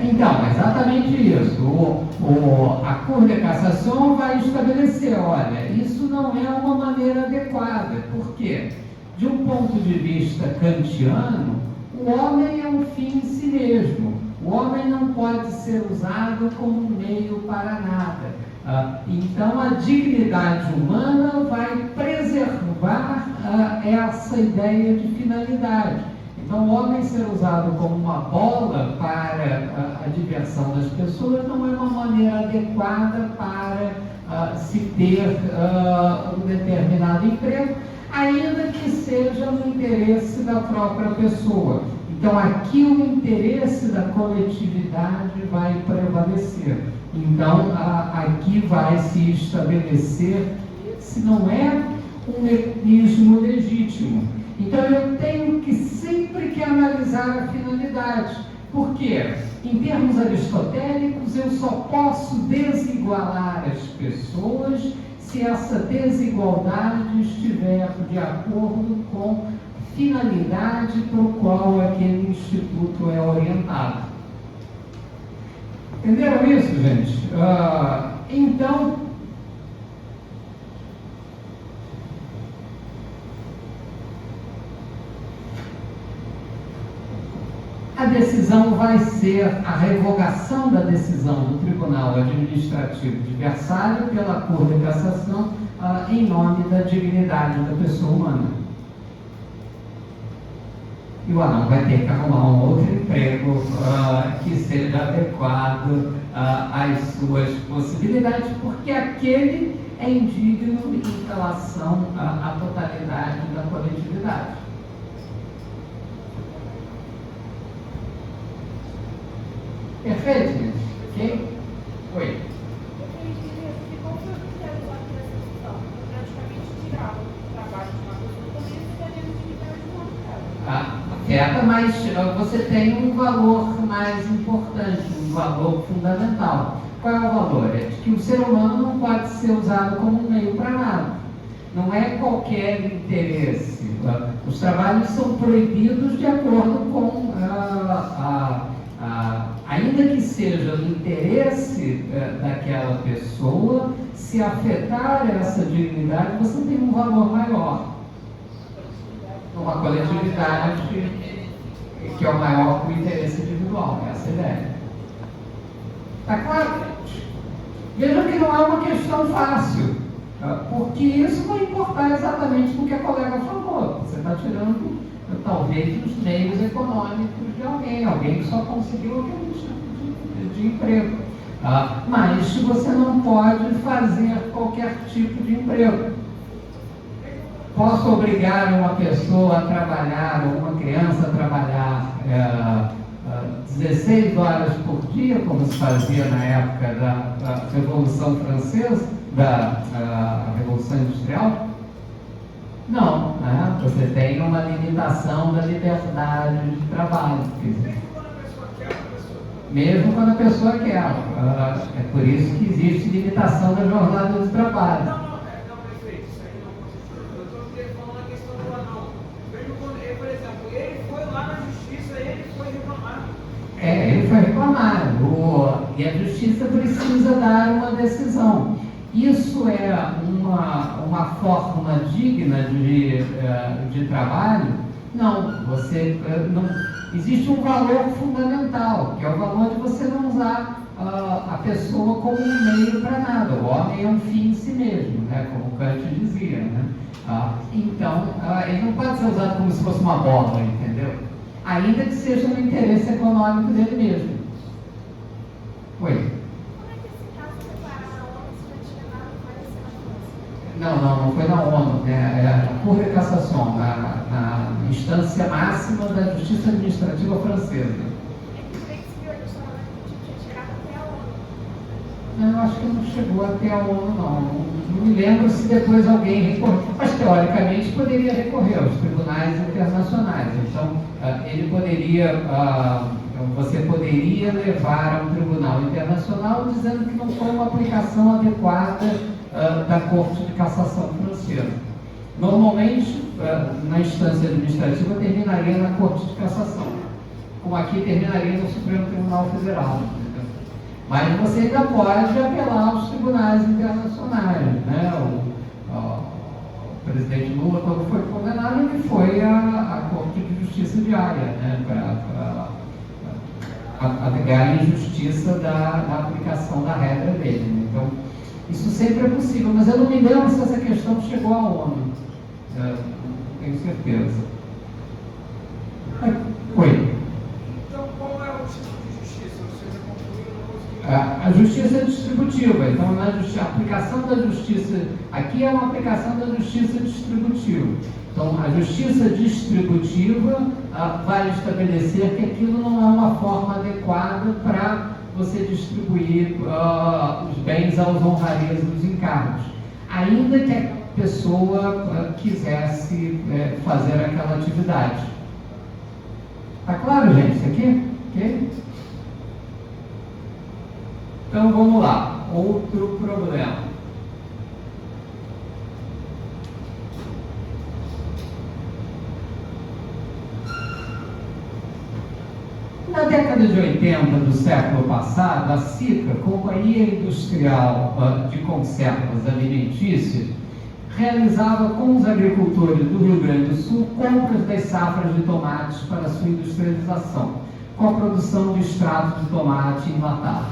Então, exatamente isso. A Cour de Cassation vai estabelecer, olha, isso não é uma maneira adequada. Por quê? De um ponto de vista kantiano, o homem é um fim em si mesmo. O homem não pode ser usado como um meio para nada. Então, a dignidade humana vai preservar essa ideia de finalidade. Então, o homem ser usado como uma bola para a diversão das pessoas não é uma maneira adequada para se ter um determinado emprego, ainda que seja no interesse da própria pessoa. Então, aqui o interesse da coletividade vai prevalecer. Então, aqui vai se estabelecer se não é um mecanismo legítimo. Então, eu tenho que sempre analisar a finalidade. Porque, em termos aristotélicos, eu só posso desigualar as pessoas se essa desigualdade estiver de acordo com a finalidade para o qual aquele instituto é orientado. Entenderam isso, gente? Então, a decisão vai ser a revogação da decisão do Tribunal Administrativo de Versalhes pela Corte de Cassação em nome da dignidade da pessoa humana. E o anão vai ter que arrumar um outro emprego que seja adequado às suas possibilidades, porque aquele é indigno em relação à totalidade da coletividade. Perfeito, gente? Ok? Oi. Afeta, mas você tem um valor mais importante, um valor fundamental. Qual é o valor? É de que o ser humano não pode ser usado como um meio para nada. Não é qualquer interesse. Os trabalhos são proibidos de acordo com ainda que seja do interesse daquela pessoa, se afetar essa dignidade, você tem um valor maior. Uma coletividade que é o maior que o interesse individual, essa é a ideia. Está claro? Vejam que não é uma questão fácil, porque isso vai importar exatamente no que a colega falou. Você está tirando, talvez, os meios econômicos de alguém que só conseguiu aquele tipo de emprego. Mas você não pode fazer qualquer tipo de emprego. Posso obrigar uma pessoa a trabalhar, ou uma criança a trabalhar 16 horas por dia, como se fazia na época da Revolução Francesa, da Revolução Industrial? Não, né? Você tem uma limitação da liberdade de trabalho. Mesmo quando a pessoa quer. É por isso que existe limitação da jornada de trabalho. Ele foi reclamar. E a justiça precisa dar uma decisão. Isso é uma forma digna de trabalho? Não. Existe um valor fundamental, que é o valor de você não usar a pessoa como um meio para nada. O homem é um fim em si mesmo, né? Como Kant dizia. Né? Então, ele não pode ser usado como se fosse uma bola, entendeu? Ainda que seja no interesse econômico dele mesmo. Oi? Como é que esse caso foi parar na ONU se já tinha nada aparecido na França? Não foi na ONU, né? É a Cour de Cassation, na instância máxima da Justiça Administrativa Francesa. É que o direito civil tinha chegado até a ONU. Não, eu acho que não chegou até a ONU, não. Não me lembro se depois alguém recorreu, mas teoricamente poderia recorrer aos tribunais internacionais. Então, você poderia levar a um tribunal internacional dizendo que não foi uma aplicação adequada da Corte de Cassação francesa. Normalmente, na instância administrativa, terminaria na Corte de Cassação, como aqui terminaria no Supremo Tribunal Federal. Mas você ainda pode apelar aos tribunais internacionais, né? O presidente Lula, quando foi condenado, ele foi à Corte de Justiça de Haia, né? Para alegar a injustiça da aplicação da regra dele. Então, isso sempre é possível, mas eu não me lembro se essa questão chegou à ONU. Não tenho certeza. Oi. A justiça é distributiva, então a aplicação da justiça, aqui é uma aplicação da justiça distributiva. Então a justiça distributiva vai estabelecer que aquilo não é uma forma adequada para você distribuir os bens aos honrarias dos encargos, ainda que a pessoa quisesse fazer aquela atividade. Tá claro, gente, isso aqui? Ok? Então vamos lá, outro problema. Na década de 80 do século passado, a SICA, Companhia Industrial de Conservas Alimentícias, realizava com os agricultores do Rio Grande do Sul compras das safras de tomates para sua industrialização, com a produção de extrato de tomate enlatado.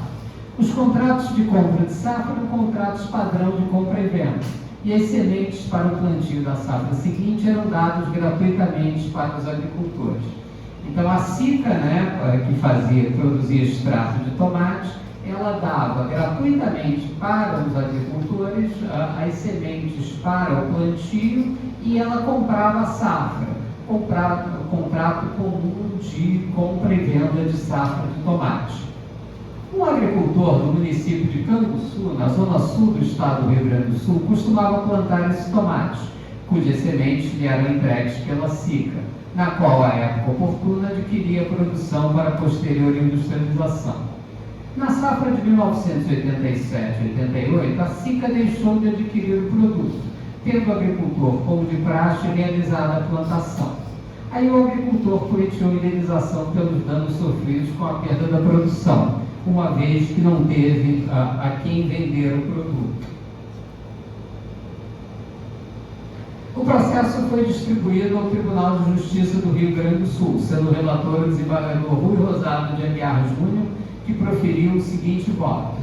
Os contratos de compra de safra eram contratos padrão de compra e venda, e as sementes para o plantio da safra seguinte eram dados gratuitamente para os agricultores. Então a SICA, que produzia extrato de tomate, ela dava gratuitamente para os agricultores as sementes para o plantio e ela comprava a safra, contrato comum de compra e venda de safra de tomate. Um agricultor do município de Canguçu, na zona sul do estado do Rio Grande do Sul, costumava plantar esses tomates, cujas sementes lhe eram entregues pela SICA, na qual, à época oportuna, adquiria produção para a posterior industrialização. Na safra de 1987-88, a SICA deixou de adquirir o produto, tendo o agricultor, como de praxe, realizado a plantação. Aí o agricultor pleiteou indenização pelos danos sofridos com a perda da produção, uma vez que não teve a quem vender o produto. O processo foi distribuído ao Tribunal de Justiça do Rio Grande do Sul, sendo relator o desembargador Rui Rosado de Aguiar Júnior, que proferiu o seguinte voto: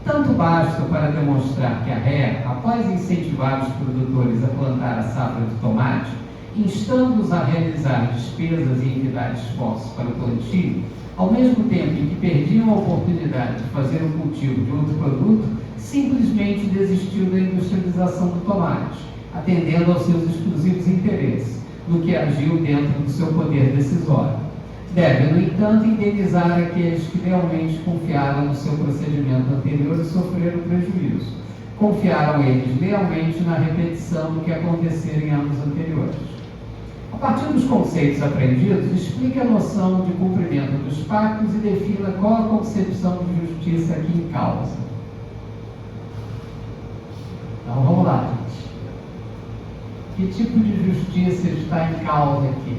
tanto basta para demonstrar que a RE, após incentivar os produtores a plantar a safra de tomate, instando-os a realizar despesas e envidar esforços para o plantio, ao mesmo tempo em que perdiam a oportunidade de fazer o cultivo de outro produto, simplesmente desistiu da industrialização do tomate, atendendo aos seus exclusivos interesses, no que agiu dentro do seu poder decisório. Deve, no entanto, indenizar aqueles que realmente confiaram no seu procedimento anterior e sofreram prejuízo. Confiaram eles lealmente na repetição do que acontecera em anos anteriores. A partir dos conceitos aprendidos, explique a noção de cumprimento dos pactos e defina qual a concepção de justiça aqui em causa. Então, vamos lá, gente. Que tipo de justiça está em causa aqui?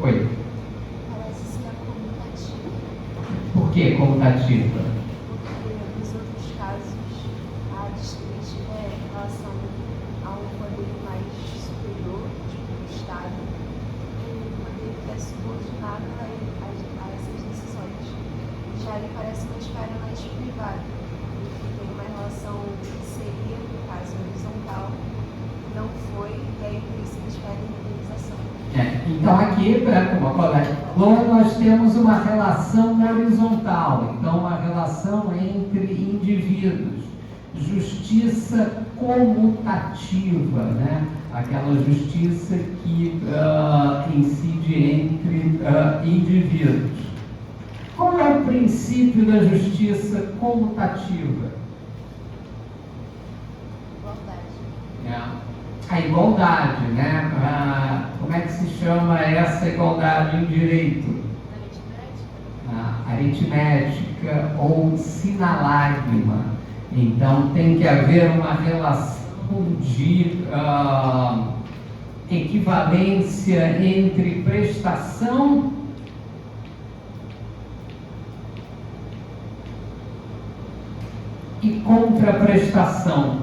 Oi. Parece ser a comutativa. Por que comutativa? Porque nos outros casos a distributiva é em relação a um poder mais superior, tipo o Estado, e um poder que é subordinado a essas decisões. Já lhe parece uma esfera mais privada, que tem uma relação que seria, no caso, horizontal, não foi, e aí por isso eles pedem indenização. Então aqui, como a colega falou, nós temos uma relação horizontal, então uma relação entre indivíduos, justiça comutativa, aquela justiça que incide entre indivíduos. Qual é o princípio da justiça comutativa? Igualdade. A igualdade, como é que se chama essa igualdade em direito? Aritmética ou sinalágma. Então tem que haver uma relação de equivalência entre prestação e contraprestação.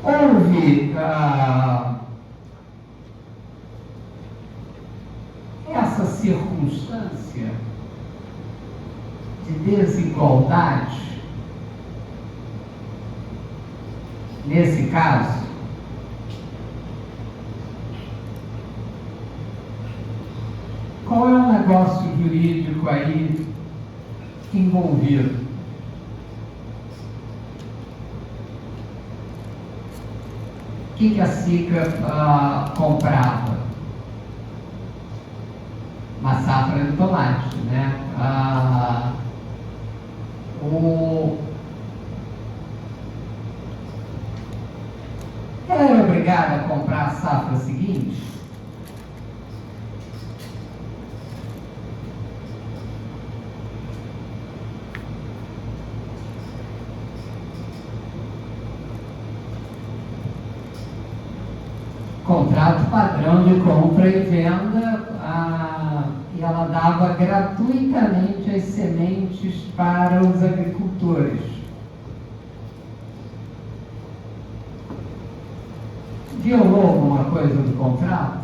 Houve essa circunstância de desigualdade, nesse caso, qual é o negócio jurídico aí envolvido? O que a SICA comprava? Uma safra de tomate, Ela era obrigada a comprar a safra seguinte? Contrato padrão de compra e venda, e ela dava gratuitamente as sementes para os agricultores. Violou alguma coisa do contrato?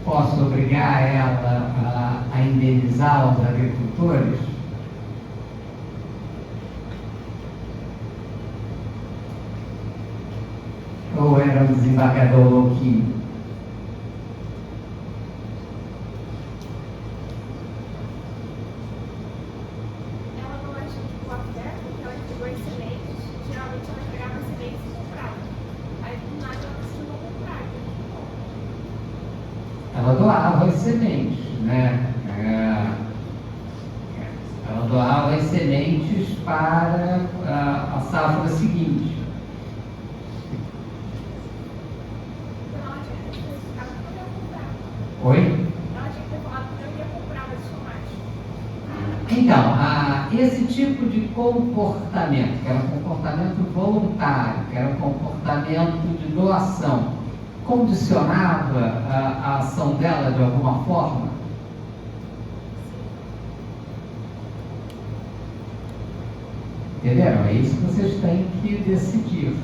Posso obrigar ela a indenizar os agricultores? Ou era um desembargador louquinho? Ela não é tipo a fé, porque ela entregou as sementes. Geralmente ela entregava as sementes e comprava. Aí do nada ela precisou comprar. Ela doava as sementes, né? Ela doava as sementes para a safra seguinte. Então ela tinha que ter especificado que não ia comprar. Oi? Ela tinha que ter falado que não ia comprar mais tomate. Então, esse tipo de comportamento, que era um comportamento voluntário, que era um comportamento de doação, condicionava a ação dela de alguma forma? Entenderam? É isso que vocês têm que decidir.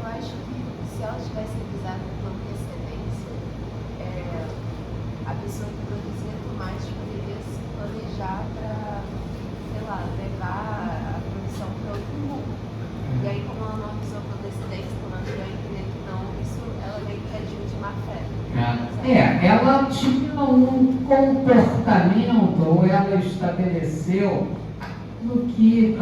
Eu acho que se ela tivesse avisado com antecedência, a pessoa que produzia tomate poderia se planejar para, sei lá, levar a produção para outro mundo. E aí, como ela não avisou com antecedência, como ela deu a entender que não, isso ela meio que agiu de má fé. Ela tinha um comportamento, ou ela estabeleceu no que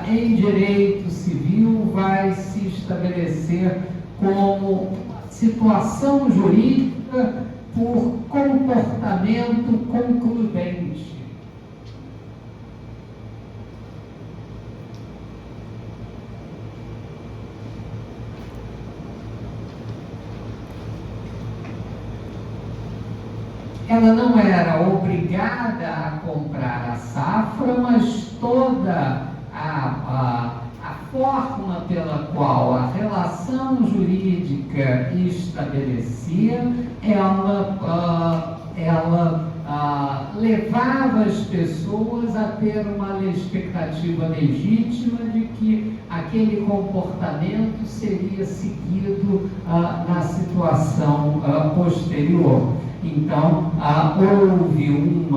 em direito civil vai se estabelecer como situação jurídica por comportamento concludente. Ela não era obrigada a comprar a safra, mas toda a forma pela qual a relação jurídica estabelecia, ela levava as pessoas a ter uma expectativa legítima de que aquele comportamento seria seguido na situação posterior. Então, houve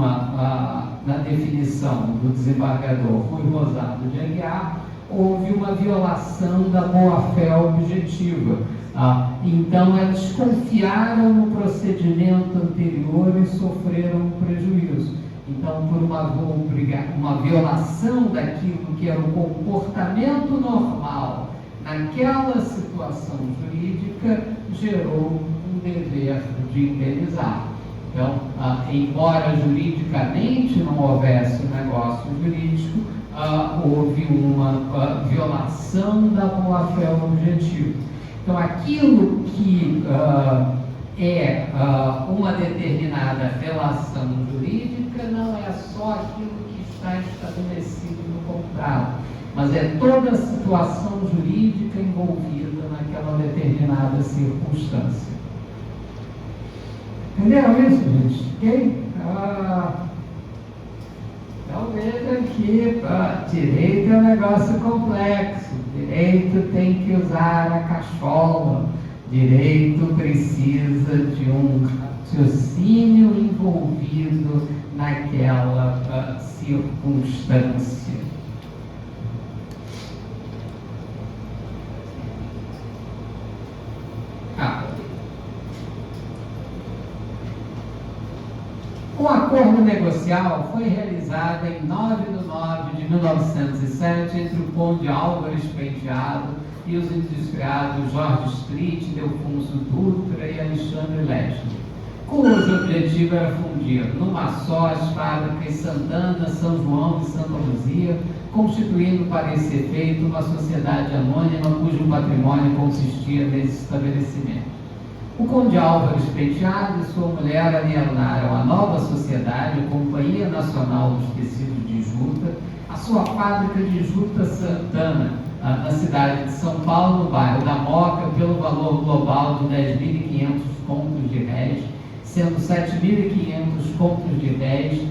na definição do desembargador Rui Rosado de Aguiar, houve uma violação da boa-fé objetiva. Então, eles confiaram no procedimento anterior e sofreram um prejuízo. Então, por uma violação daquilo que era o comportamento normal naquela situação jurídica, gerou um dever de indenizar. Então, embora juridicamente não houvesse um negócio jurídico, houve uma violação da boa-fé objetiva. Então, aquilo que é uma determinada relação jurídica não é só aquilo que está estabelecido no contrato, mas é toda a situação jurídica envolvida naquela determinada circunstância. Entenderam isso, gente? Ok? Então veja que direito é um negócio complexo. Direito tem que usar a cachola. Direito precisa de um raciocínio envolvido naquela circunstância. negocial foi realizada em 9 de 9 de 1907 entre o conde Álvares Penteado e os industriados Jorge Street, Delfonso Dutra e Alexandre Leslie, cujo objetivo era fundir numa só as fábricas Santana, São João e Santa Luzia, constituindo para esse efeito uma sociedade anônima cujo patrimônio consistia nesse estabelecimento. O conde Álvares Penteado e sua mulher alienaram a nova sociedade, a Companhia Nacional dos Tecidos de Juta, a sua fábrica de Juta Santana, na cidade de São Paulo, no bairro da Moca, pelo valor global de 10.500 contos de réis, sendo 7.500 contos de réis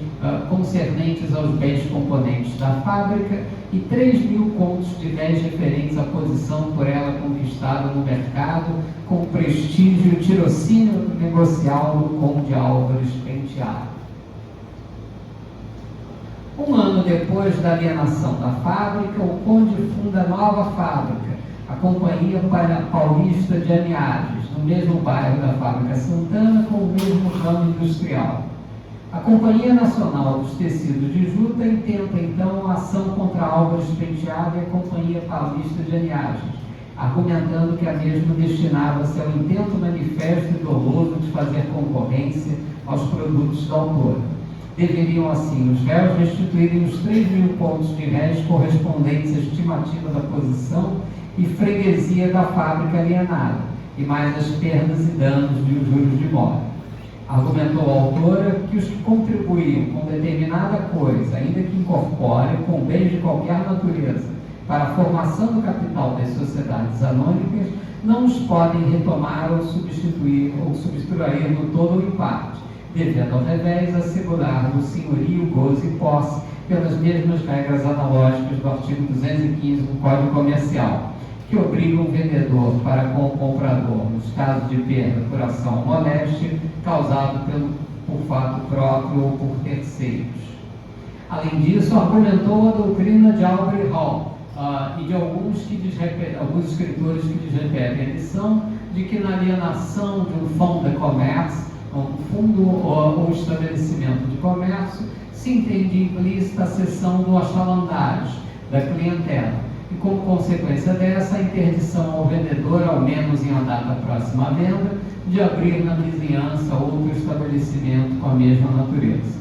concernentes aos bens componentes da fábrica e 3.000 contos de réis referentes à posição por ela conquistada no mercado, com o prestígio e tirocínio negocial do conde Álvares Penteado. Um ano depois da alienação da fábrica, o conde funda a nova fábrica, a Companhia Paulista de Aniares, no mesmo bairro da Fábrica Santana, com o mesmo ramo industrial. A Companhia Nacional dos Tecidos de Juta intenta, então, a ação contra Álvares Penteado e a Companhia Paulista de Aniares, argumentando que a mesma destinava-se ao intento manifesto e doloso de fazer concorrência aos produtos da autora. Deveriam, assim, os réus restituírem os 3.000 contos de réis correspondentes à estimativa da posição e freguesia da fábrica alienada, e mais as perdas e danos de os juros de mora. Argumentou a autora que os que contribuíam com determinada coisa, ainda que incorpore, com bens de qualquer natureza, para a formação do capital das sociedades anônimas, não os podem retomar ou substituir no todo ou em parte, devendo ao revés assegurar o senhorio, gozo e posse pelas mesmas regras analógicas do artigo 215 do Código Comercial, que obrigam o vendedor para com o comprador, nos casos de perda por ação ou moléstia, causado por fato próprio ou por terceiros. Além disso, argumentou a doutrina de Aubrey Hall e de alguns escritores que desrepetem a lição de que na alienação de um fonds de comércio, um fundo ou estabelecimento de comércio, se entende implícita a cessão do achalandagem da clientela, e como consequência dessa, a interdição ao vendedor, ao menos em uma data próxima à venda, de abrir na vizinhança outro estabelecimento com a mesma natureza.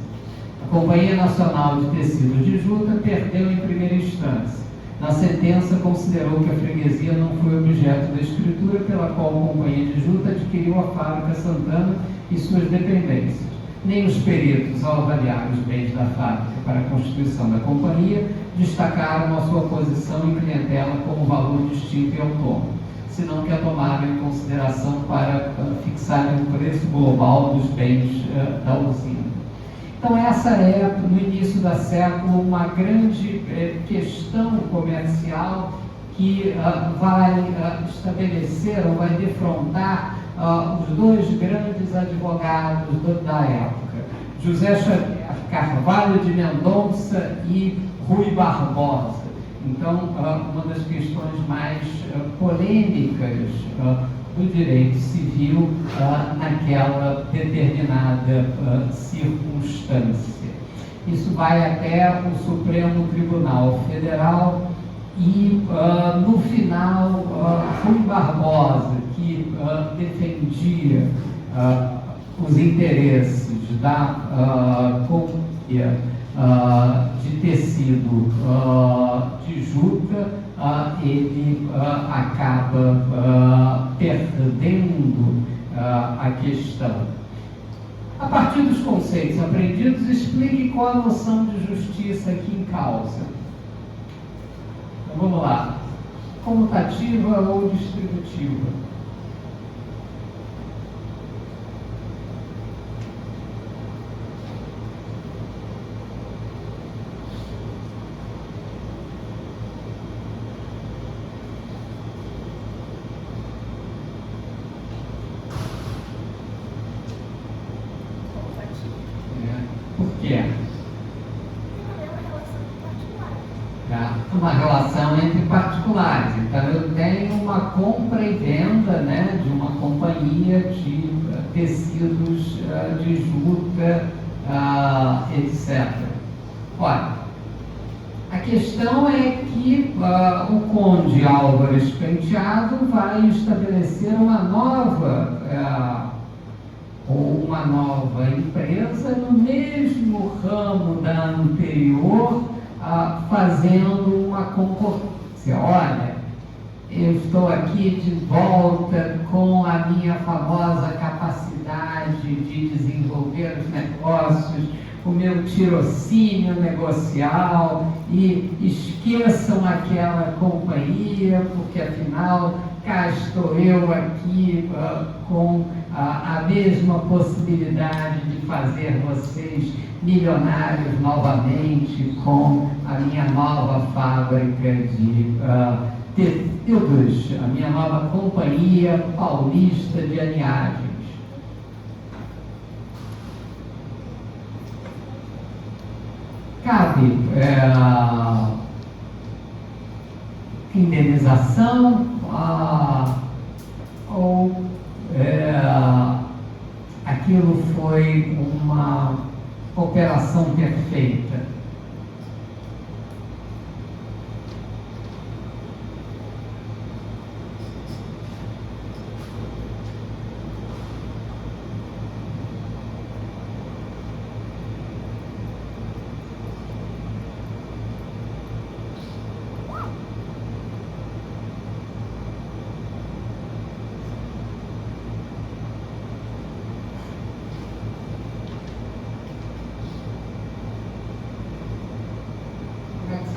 A Companhia Nacional de Tecidos de Juta perdeu em primeira instância. Na sentença, considerou que a freguesia não foi objeto da escritura pela qual a Companhia de Juta adquiriu a fábrica Santana e suas dependências. Nem os peritos, ao avaliar os bens da fábrica para a constituição da companhia, destacaram a sua posição em clientela como valor distinto e autônomo, senão que a tomaram em consideração para fixarem o preço global dos bens da usina. Então essa é, no início do século, uma grande questão comercial que vai estabelecer ou vai defrontar os dois grandes advogados da época, José Xavier Carvalho de Mendonça e Rui Barbosa. Então, uma das questões mais polêmicas do direito civil naquela determinada circunstância. Isso vai até o Supremo Tribunal Federal e, no final, Rui Barbosa, que defendia os interesses da Companhia de Tecido de Juta, ele acaba perdendo a questão. A partir dos conceitos aprendidos, explique qual a noção de justiça aqui em causa. Então, vamos lá. Comutativa ou distributiva? Por quê? Uma relação entre particulares. Então, eu tenho uma compra e venda, né, de uma companhia de tecidos de juta etc. Olha, a questão é que o Conde Álvares Penteado vai estabelecer uma nova empresa no mesmo ramo da anterior, fazendo uma concorrência. Olha, eu estou aqui de volta com a minha famosa capacidade de desenvolver os negócios, o meu tirocínio negocial, e esqueçam aquela companhia, porque afinal cá estou eu aqui com a mesma possibilidade de fazer vocês milionários novamente com a minha nova fábrica de tecidos, a minha nova companhia paulista de aninhagens. Cabe indenização ou aquilo foi uma operação perfeita?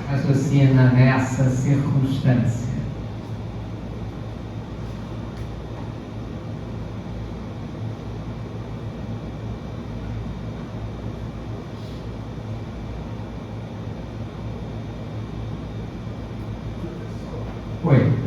Raciocina nessa circunstância. Oi.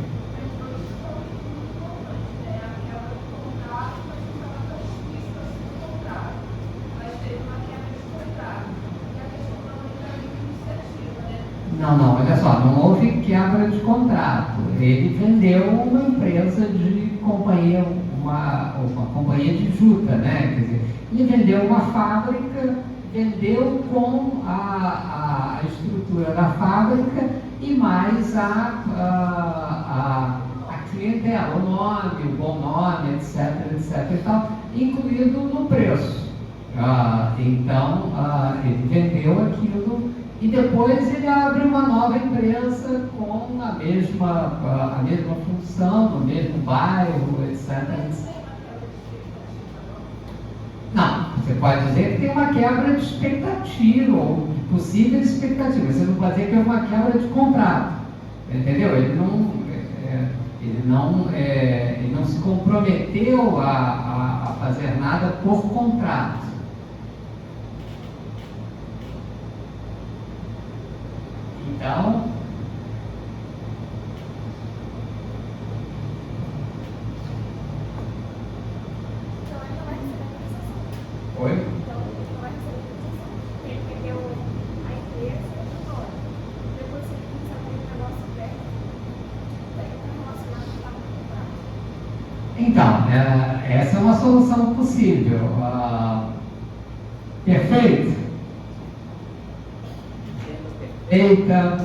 Não, olha só, não houve quebra de contrato. Ele vendeu uma empresa de companhia, uma companhia de juta, né? Quer dizer, ele vendeu uma fábrica, vendeu com a estrutura da fábrica e mais a clientela, o nome, o bom nome, etc e tal, incluído no preço. Então, ele vendeu aquilo e depois ele abre uma nova empresa com a mesma função, no mesmo bairro, etc. Não, você pode dizer que tem uma quebra de expectativa, ou de possíveis expectativas. Você não pode dizer que é uma quebra de contrato. Entendeu? Ele não se comprometeu a fazer nada por contrato. Então, ainda vai receber compensação. oi? Então, ele vai receber compensação. Ele vendeu a empresa e a história. Depois, se ele quiser abrir um negócio perto, daí está relacionado com o contrato. Então, essa é uma solução possível. Perfeito? Perfeita.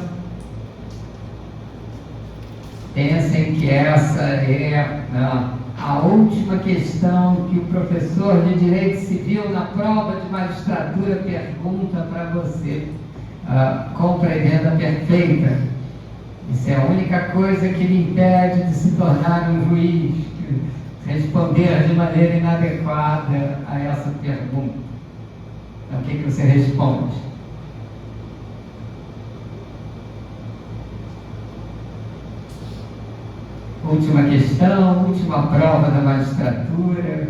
Pensem que essa é a última questão que o professor de Direito Civil na prova de magistratura pergunta para você. Compra e venda perfeita. Isso é a única coisa que lhe impede de se tornar um juiz. Responder de maneira inadequada a essa pergunta. Então, o que você responde? Última questão, última prova da magistratura.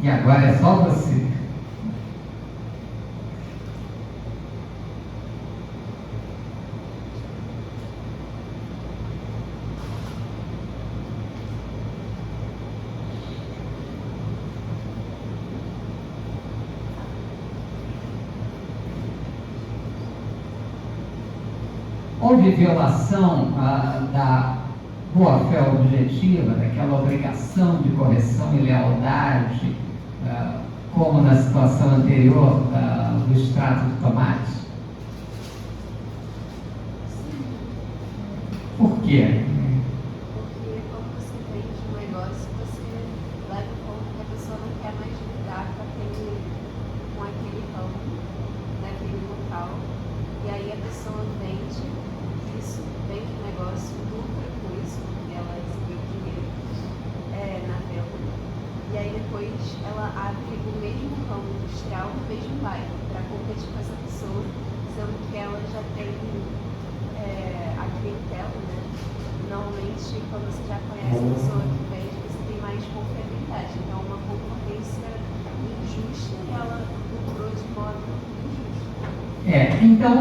E agora é só você. Houve violação da boa-fé objetiva, daquela obrigação de correção e lealdade como na situação anterior do extrato de tomate? Sim. Por quê? Porque quando você vende um negócio, você leva em conta que a pessoa não quer mais lidar com aquele ramo, naquele local. E aí a pessoa vende isso, vende o negócio, lucra com isso, porque ela recebeu dinheiro na venda. E aí depois ela abre o mesmo ramo industrial no mesmo bairro, para competir com essa pessoa, sendo que ela já tem a clientela, né? Normalmente, quando você já conhece a pessoa que vende, você tem mais confiabilidade. Então, uma concorrência injusta e ela lucrou de modo injusto. Então,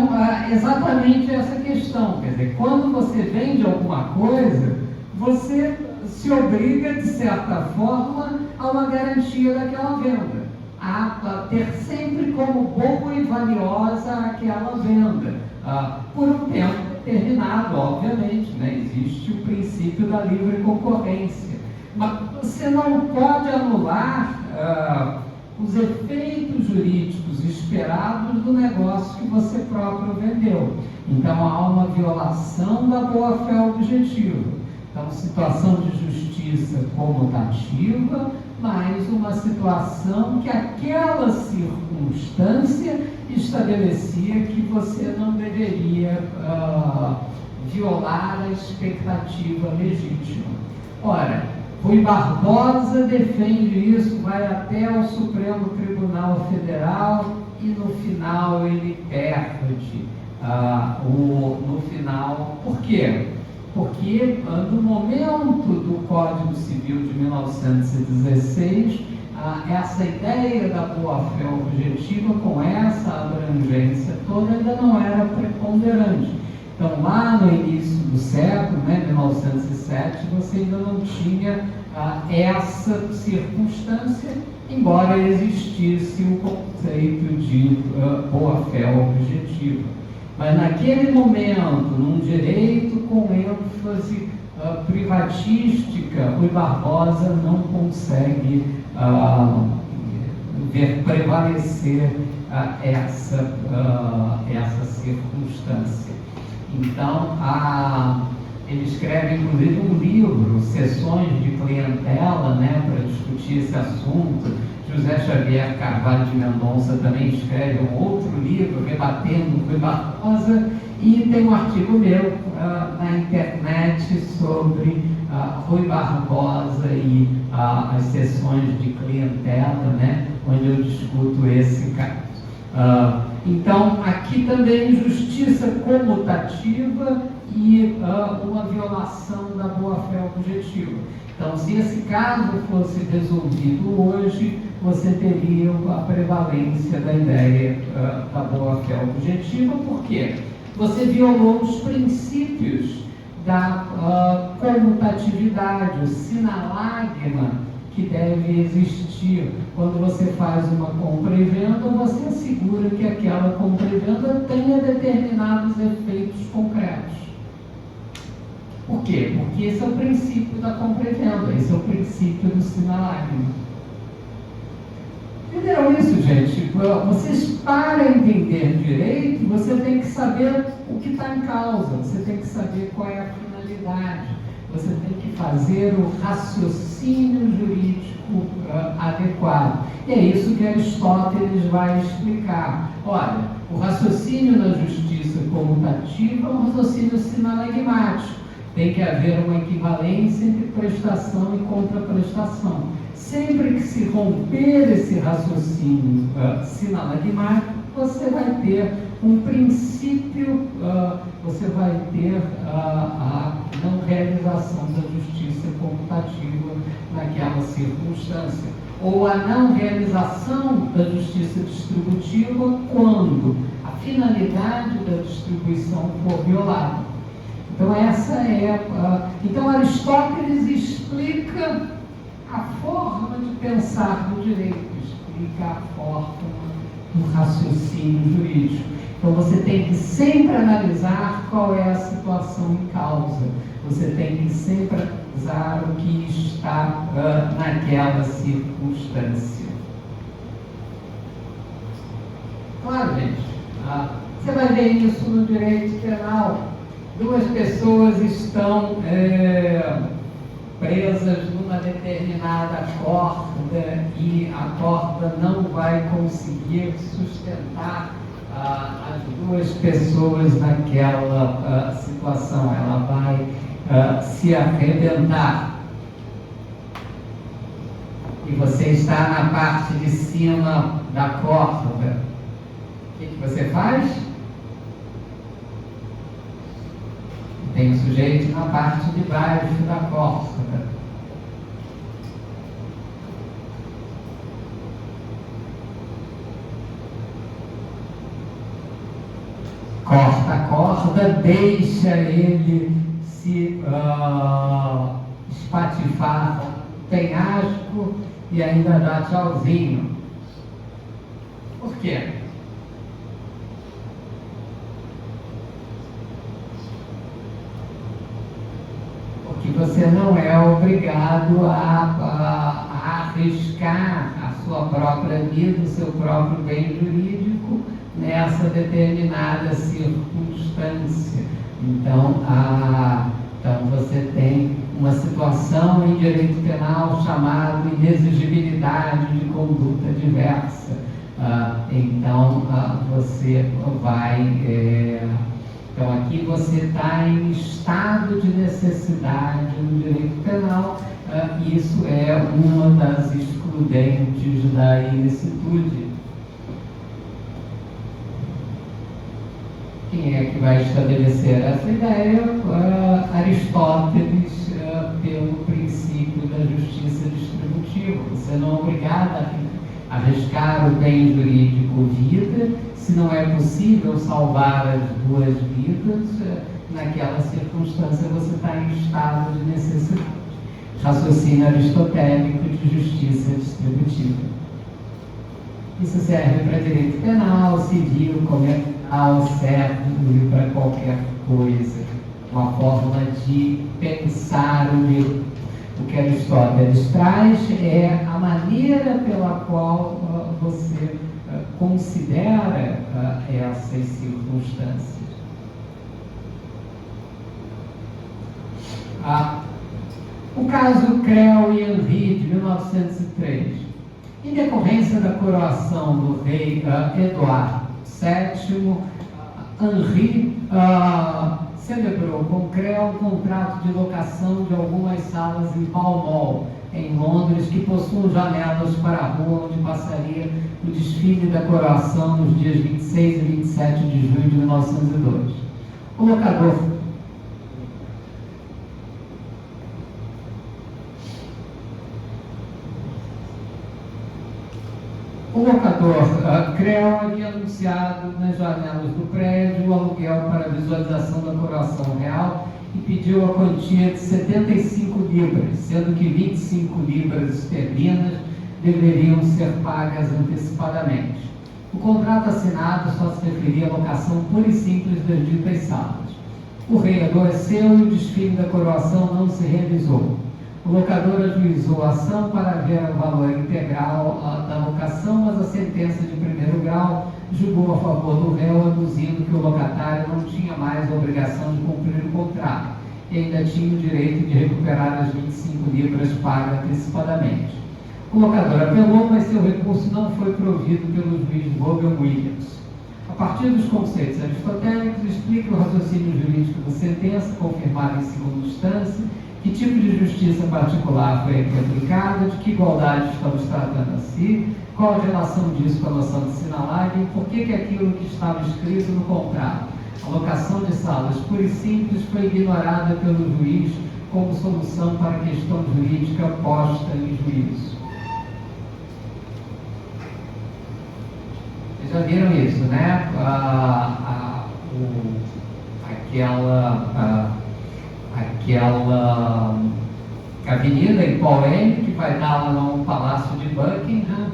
exatamente essa questão. Quer dizer, quando você vende alguma coisa, você se obriga, de certa forma, a uma garantia daquela venda. A ter sempre como boa e valiosa aquela venda. Por um tempo determinado, obviamente, né? Existe o princípio da livre concorrência. Mas você não pode anular os efeitos jurídicos esperados do negócio que você próprio vendeu. Então, há uma violação da boa-fé objetiva. Então, situação de justiça comutativa, mas uma situação que aquela circunstância estabelecia que você não deveria violar a expectativa legítima. Ora, Rui Barbosa defende isso, vai até o Supremo Tribunal Federal e no final ele perde. No final, por quê? Porque no momento do Código Civil de 1916, essa ideia da boa-fé objetiva com essa abrangência toda ainda não era preponderante. Então, lá no início do século, 1907, você ainda não tinha essa circunstância, embora existisse o conceito de boa-fé objetiva. Mas naquele momento, num direito com ênfase privatística, Rui Barbosa não consegue ver prevalecer essa circunstância. Então, ele escreve inclusive um livro, Sessões de Clientela, para discutir esse assunto. José Xavier Carvalho de Mendonça também escreve um outro livro, rebatendo Rui Barbosa, e tem um artigo meu na internet sobre Rui Barbosa e as sessões de clientela, onde eu discuto esse caso. Então, aqui também justiça comutativa e uma violação da boa-fé objetiva. Então, se esse caso fosse resolvido hoje, você teria a prevalência da ideia da boa-fé objetiva. Por quê? Você violou os princípios da comutatividade, o sinalagma que deve existir. Quando você faz uma compra e venda, você assegura que aquela compra e venda tenha determinados efeitos concretos. Por quê? Porque esse é o princípio da compra e venda, esse é o princípio do sinalagma. Entenderam isso, gente? Vocês, para entender direito, você tem que saber o que está em causa, você tem que saber qual é a finalidade, você tem que fazer o raciocínio jurídico adequado. E é isso que Aristóteles vai explicar. Olha, o raciocínio na justiça comutativa é um raciocínio sinalagmático. Tem que haver uma equivalência entre prestação e contraprestação. Sempre que se romper esse raciocínio sinalagmático, você vai ter um princípio, você vai ter a não realização da justiça comutativa naquela circunstância, ou a não realização da justiça distributiva quando a finalidade da distribuição for violada. Então, essa é então Aristóteles explica a forma de pensar no direito, explica a forma do raciocínio jurídico. Então, você tem que sempre analisar qual é a situação em causa. Você tem que sempre analisar o que está naquela circunstância. Claro, gente. Você vai ver isso no direito penal. Duas pessoas estão presas numa determinada corda e a corda não vai conseguir sustentar as duas pessoas naquela situação. Ela vai se arrebentar. E você está na parte de cima da corda. O que você faz? Tem o sujeito na parte de baixo da corda. Corta a corda, deixa ele se espatifar no penhasco e ainda dá tchauzinho. Por quê? Porque você não é obrigado a arriscar a sua própria vida, o seu próprio bem jurídico nessa determinada circunstância. Então você tem uma situação em direito penal chamada inexigibilidade de conduta diversa. Você vai... Então, aqui você está em estado de necessidade no direito penal. Isso é uma das excludentes da ilicitude. Quem é que vai estabelecer essa ideia? Aristóteles, pelo princípio da justiça distributiva. Você não é obrigado a arriscar o bem jurídico vida, se não é possível salvar as duas vidas, naquela circunstância você está em estado de necessidade. Raciocínio aristotélico de justiça distributiva. Isso serve para direito penal, civil, comercial, serve para qualquer coisa. Uma forma de pensar o direito. O que Aristóteles traz é a maneira pela qual você considera essas circunstâncias. O caso Creu e Henri, de 1903. Em decorrência da coroação do rei Eduardo VII, Henri celebrou com Creu um contrato de locação de algumas salas em Pall Mall, em Londres, que possuam janelas para a rua onde passaria o desfile da coroação nos dias 26 e 27 de junho de 1902. O locador Creu havia anunciado nas janelas do prédio o aluguel para visualização da coroação real e pediu a quantia de 75 libras, sendo que 25 libras esterlinas deveriam ser pagas antecipadamente. O contrato assinado só se referia à locação pura e simples das ditas salas. O rei adoeceu e o desfile da coroação não se realizou. O locador ajuizou a ação para ver o valor integral da locação, mas a sentença de primeiro grau julgou a favor do réu, aduzindo que o locatário não tinha mais a obrigação de cumprir o contrato e ainda tinha o direito de recuperar as 25 libras pagas antecipadamente. O locador apelou, mas seu recurso não foi provido pelo juiz Vogel Williams. A partir dos conceitos aristotélicos, explica o raciocínio jurídico da sentença, confirmada em segunda instância, que tipo de justiça particular foi aqui aplicada, de que igualdade estamos tratando assim, qual a relação disso com a noção de sinalagem e por que aquilo que estava escrito no contrato, a locação de salas pura e simples, foi ignorada pelo juiz como solução para a questão jurídica posta em juízo. Vocês já viram isso, né? Aquela avenida em Pall Mall, que vai dar lá no Palácio de Buckingham,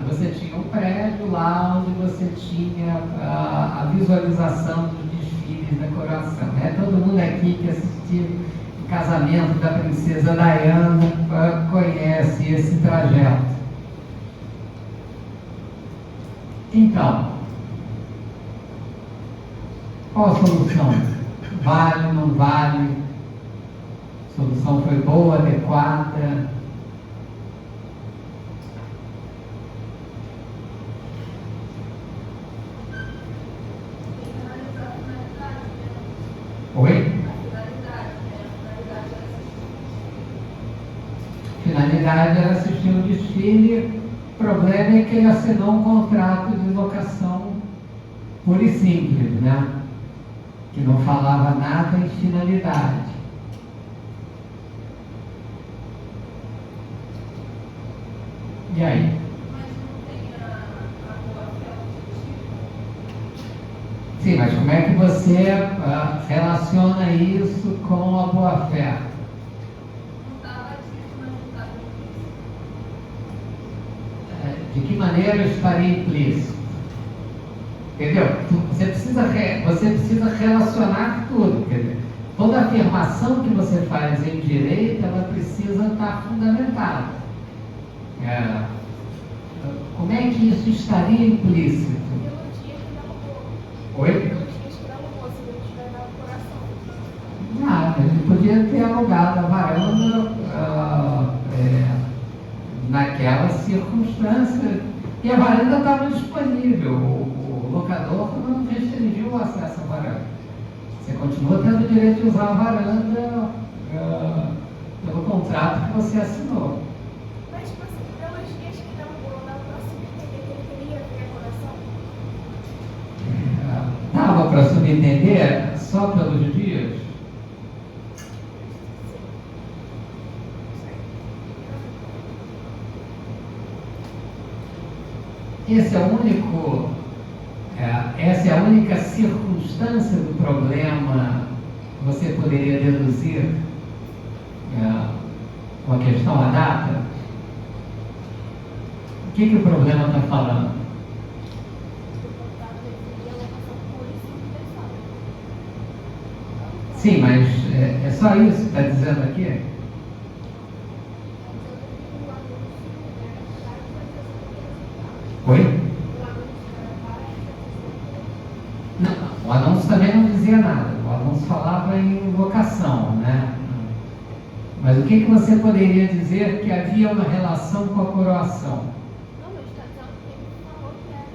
você tinha um prédio lá onde você tinha a visualização dos desfiles da coroação. Todo mundo aqui que assistiu o casamento da princesa Diana conhece esse trajeto. Então, Qual a solução? Vale, não vale? A solução foi boa, adequada? Oi? Finalidade era assistir um desfile. O problema é que ele assinou um contrato de locação pura e simples, né? Que não falava nada em finalidade. E aí? Sim, mas como é que você relaciona isso com a boa-fé? De que maneira estaria implícito? Entendeu? Você precisa relacionar tudo. Quer dizer, toda afirmação que você faz em direito, ela precisa estar fundamentada. Como é que isso estaria implícito? Oi? Ele podia ter alugado a varanda naquela circunstância, e a varanda estava disponível. O locador não restringiu o acesso à varanda. Você continua tendo o direito de usar a varanda pelo contrato que você assinou. Mas, pelos dias que não vou dar para subentender que ele queria ver a coração? Dava para subentender só pelos dias? Essa é a única circunstância do problema que você poderia deduzir com a questão da data? O que o problema está falando? Sim, mas é só isso que está dizendo aqui? Oi? Não, o anúncio também não dizia nada. O anúncio falava em locação, né? Mas o que você poderia dizer que havia uma relação com a coroação? Não, mas está dizendo que ele falou que era.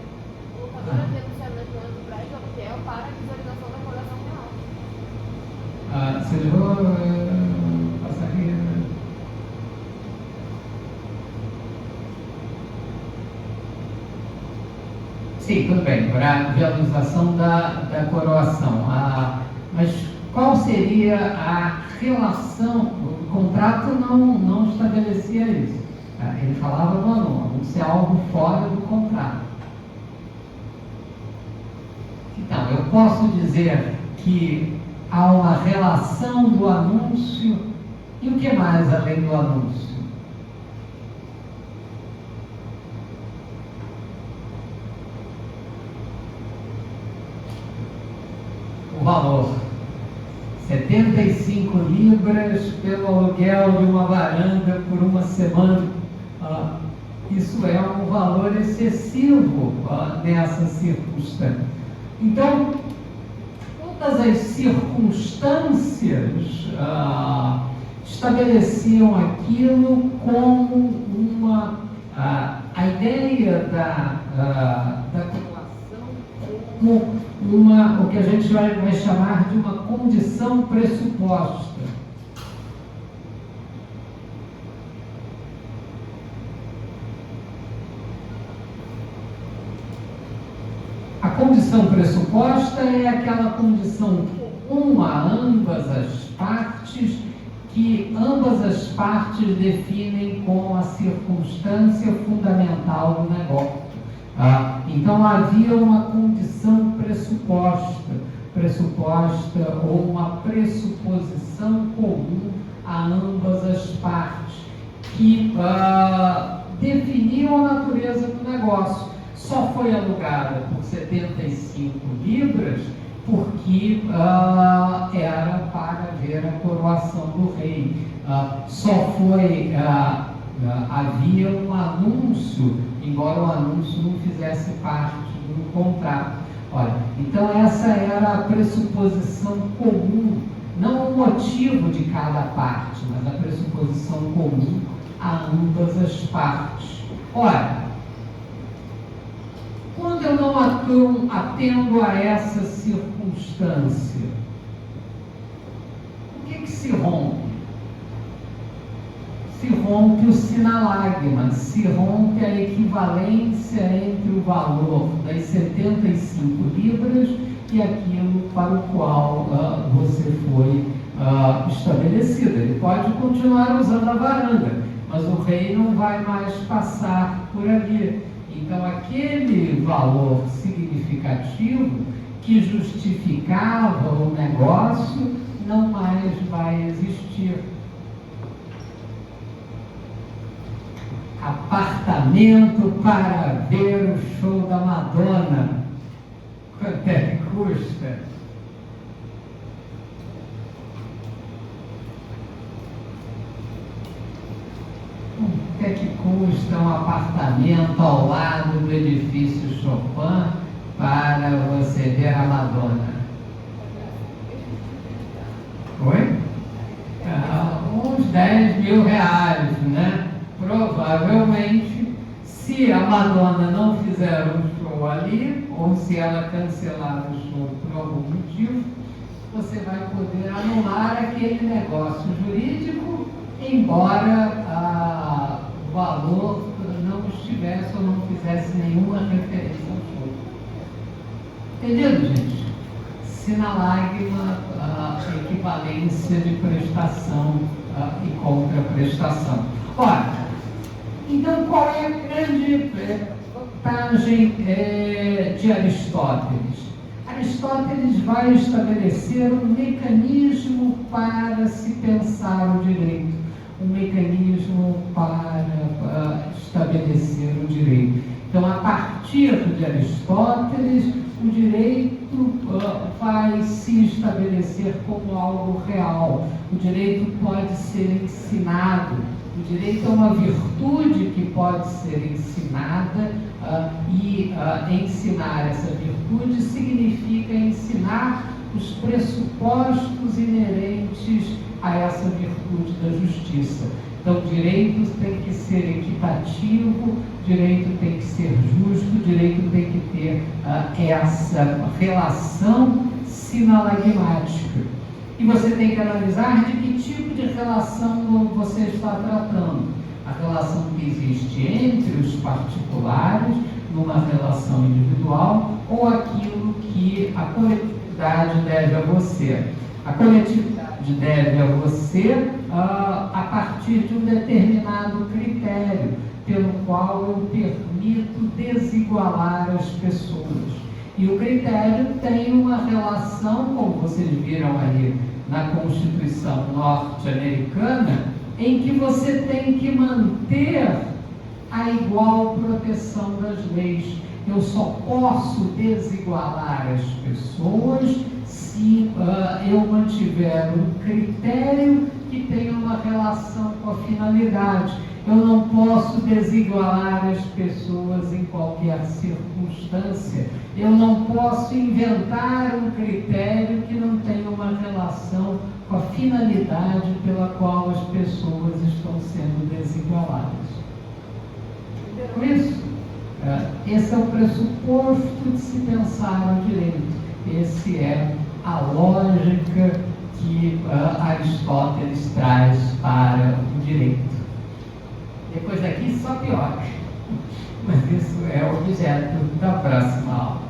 O locador havia anunciado nas reuniões do prédio aluguel para a visualização da coroação real. Você levou passaria. Sim, tudo bem, para a visualização da coroação. Mas qual seria a relação? O contrato não estabelecia isso. Ele falava no anúncio, é algo fora do contrato. Então, eu posso dizer que há uma relação do anúncio, e o que mais além do anúncio? O valor, 75 libras pelo aluguel de uma varanda por uma semana. Isso é um valor excessivo nessa circunstância. Então, todas as circunstâncias estabeleciam aquilo como a ideia da coroação como o que a gente vai chamar de uma condição pressuposta. A condição pressuposta é aquela condição comum a ambas as partes, que ambas as partes definem como a circunstância fundamental do negócio. Então havia uma condição pressuposta ou uma pressuposição comum a ambas as partes, que definiam a natureza do negócio. Só foi alugada por 75 libras porque era para ver a coroação do rei. Havia um anúncio, embora o anúncio não fizesse parte do contrato. Olha, então essa era a pressuposição comum, não o motivo de cada parte, mas a pressuposição comum a ambas as partes. Ora, quando eu não atendo a essa circunstância, o que se rompe? Se rompe o sinalagma, se rompe a equivalência entre o valor das 75 libras e aquilo para o qual você foi estabelecido. Ele pode continuar usando a varanda, mas o rei não vai mais passar por ali. Então, aquele valor significativo que justificava o negócio não mais vai existir. Apartamento para ver o show da Madonna. Quanto é que custa? Quanto é que custa um apartamento ao lado do edifício Chopin para você ver a Madonna? Oi? Uns 10 mil reais, né? Provavelmente, se a Madonna não fizer um show ali, ou se ela cancelar o show por algum motivo, você vai poder anular aquele negócio jurídico, embora o valor não estivesse ou não fizesse nenhuma referência ao show. Entendido, gente? Sinalagma, equivalência de prestação e contraprestação. Ora, então qual é a grande vantagem de Aristóteles? Aristóteles vai estabelecer um mecanismo para se pensar o direito, um mecanismo para estabelecer o direito. Então, a partir de Aristóteles, o direito vai se estabelecer como algo real. O direito pode ser ensinado. O direito é uma virtude que pode ser ensinada e ensinar essa virtude significa ensinar os pressupostos inerentes a essa virtude da justiça. Então, o direito tem que ser equitativo, o direito tem que ser justo, o direito tem que ter essa relação sinalagmática. E você tem que analisar de que tipo de relação você está tratando. A relação que existe entre os particulares, numa relação individual, ou aquilo que a coletividade deve a você. A coletividade deve a você a partir de um determinado critério, pelo qual eu permito desigualar as pessoas. E o critério tem uma relação, como vocês viram ali na Constituição norte-americana, em que você tem que manter a igual proteção das leis. Eu só posso desigualar as pessoas se eu mantiver um critério que tenha uma relação com a finalidade. Eu não posso desigualar as pessoas em qualquer circunstância. Eu não posso inventar um critério que não tenha uma relação com a finalidade pela qual as pessoas estão sendo desigualadas. Entenderam isso? Esse é o pressuposto de se pensar o direito. Esse é a lógica que Aristóteles traz para o direito. Depois daqui só piora, mas isso é objeto da próxima aula.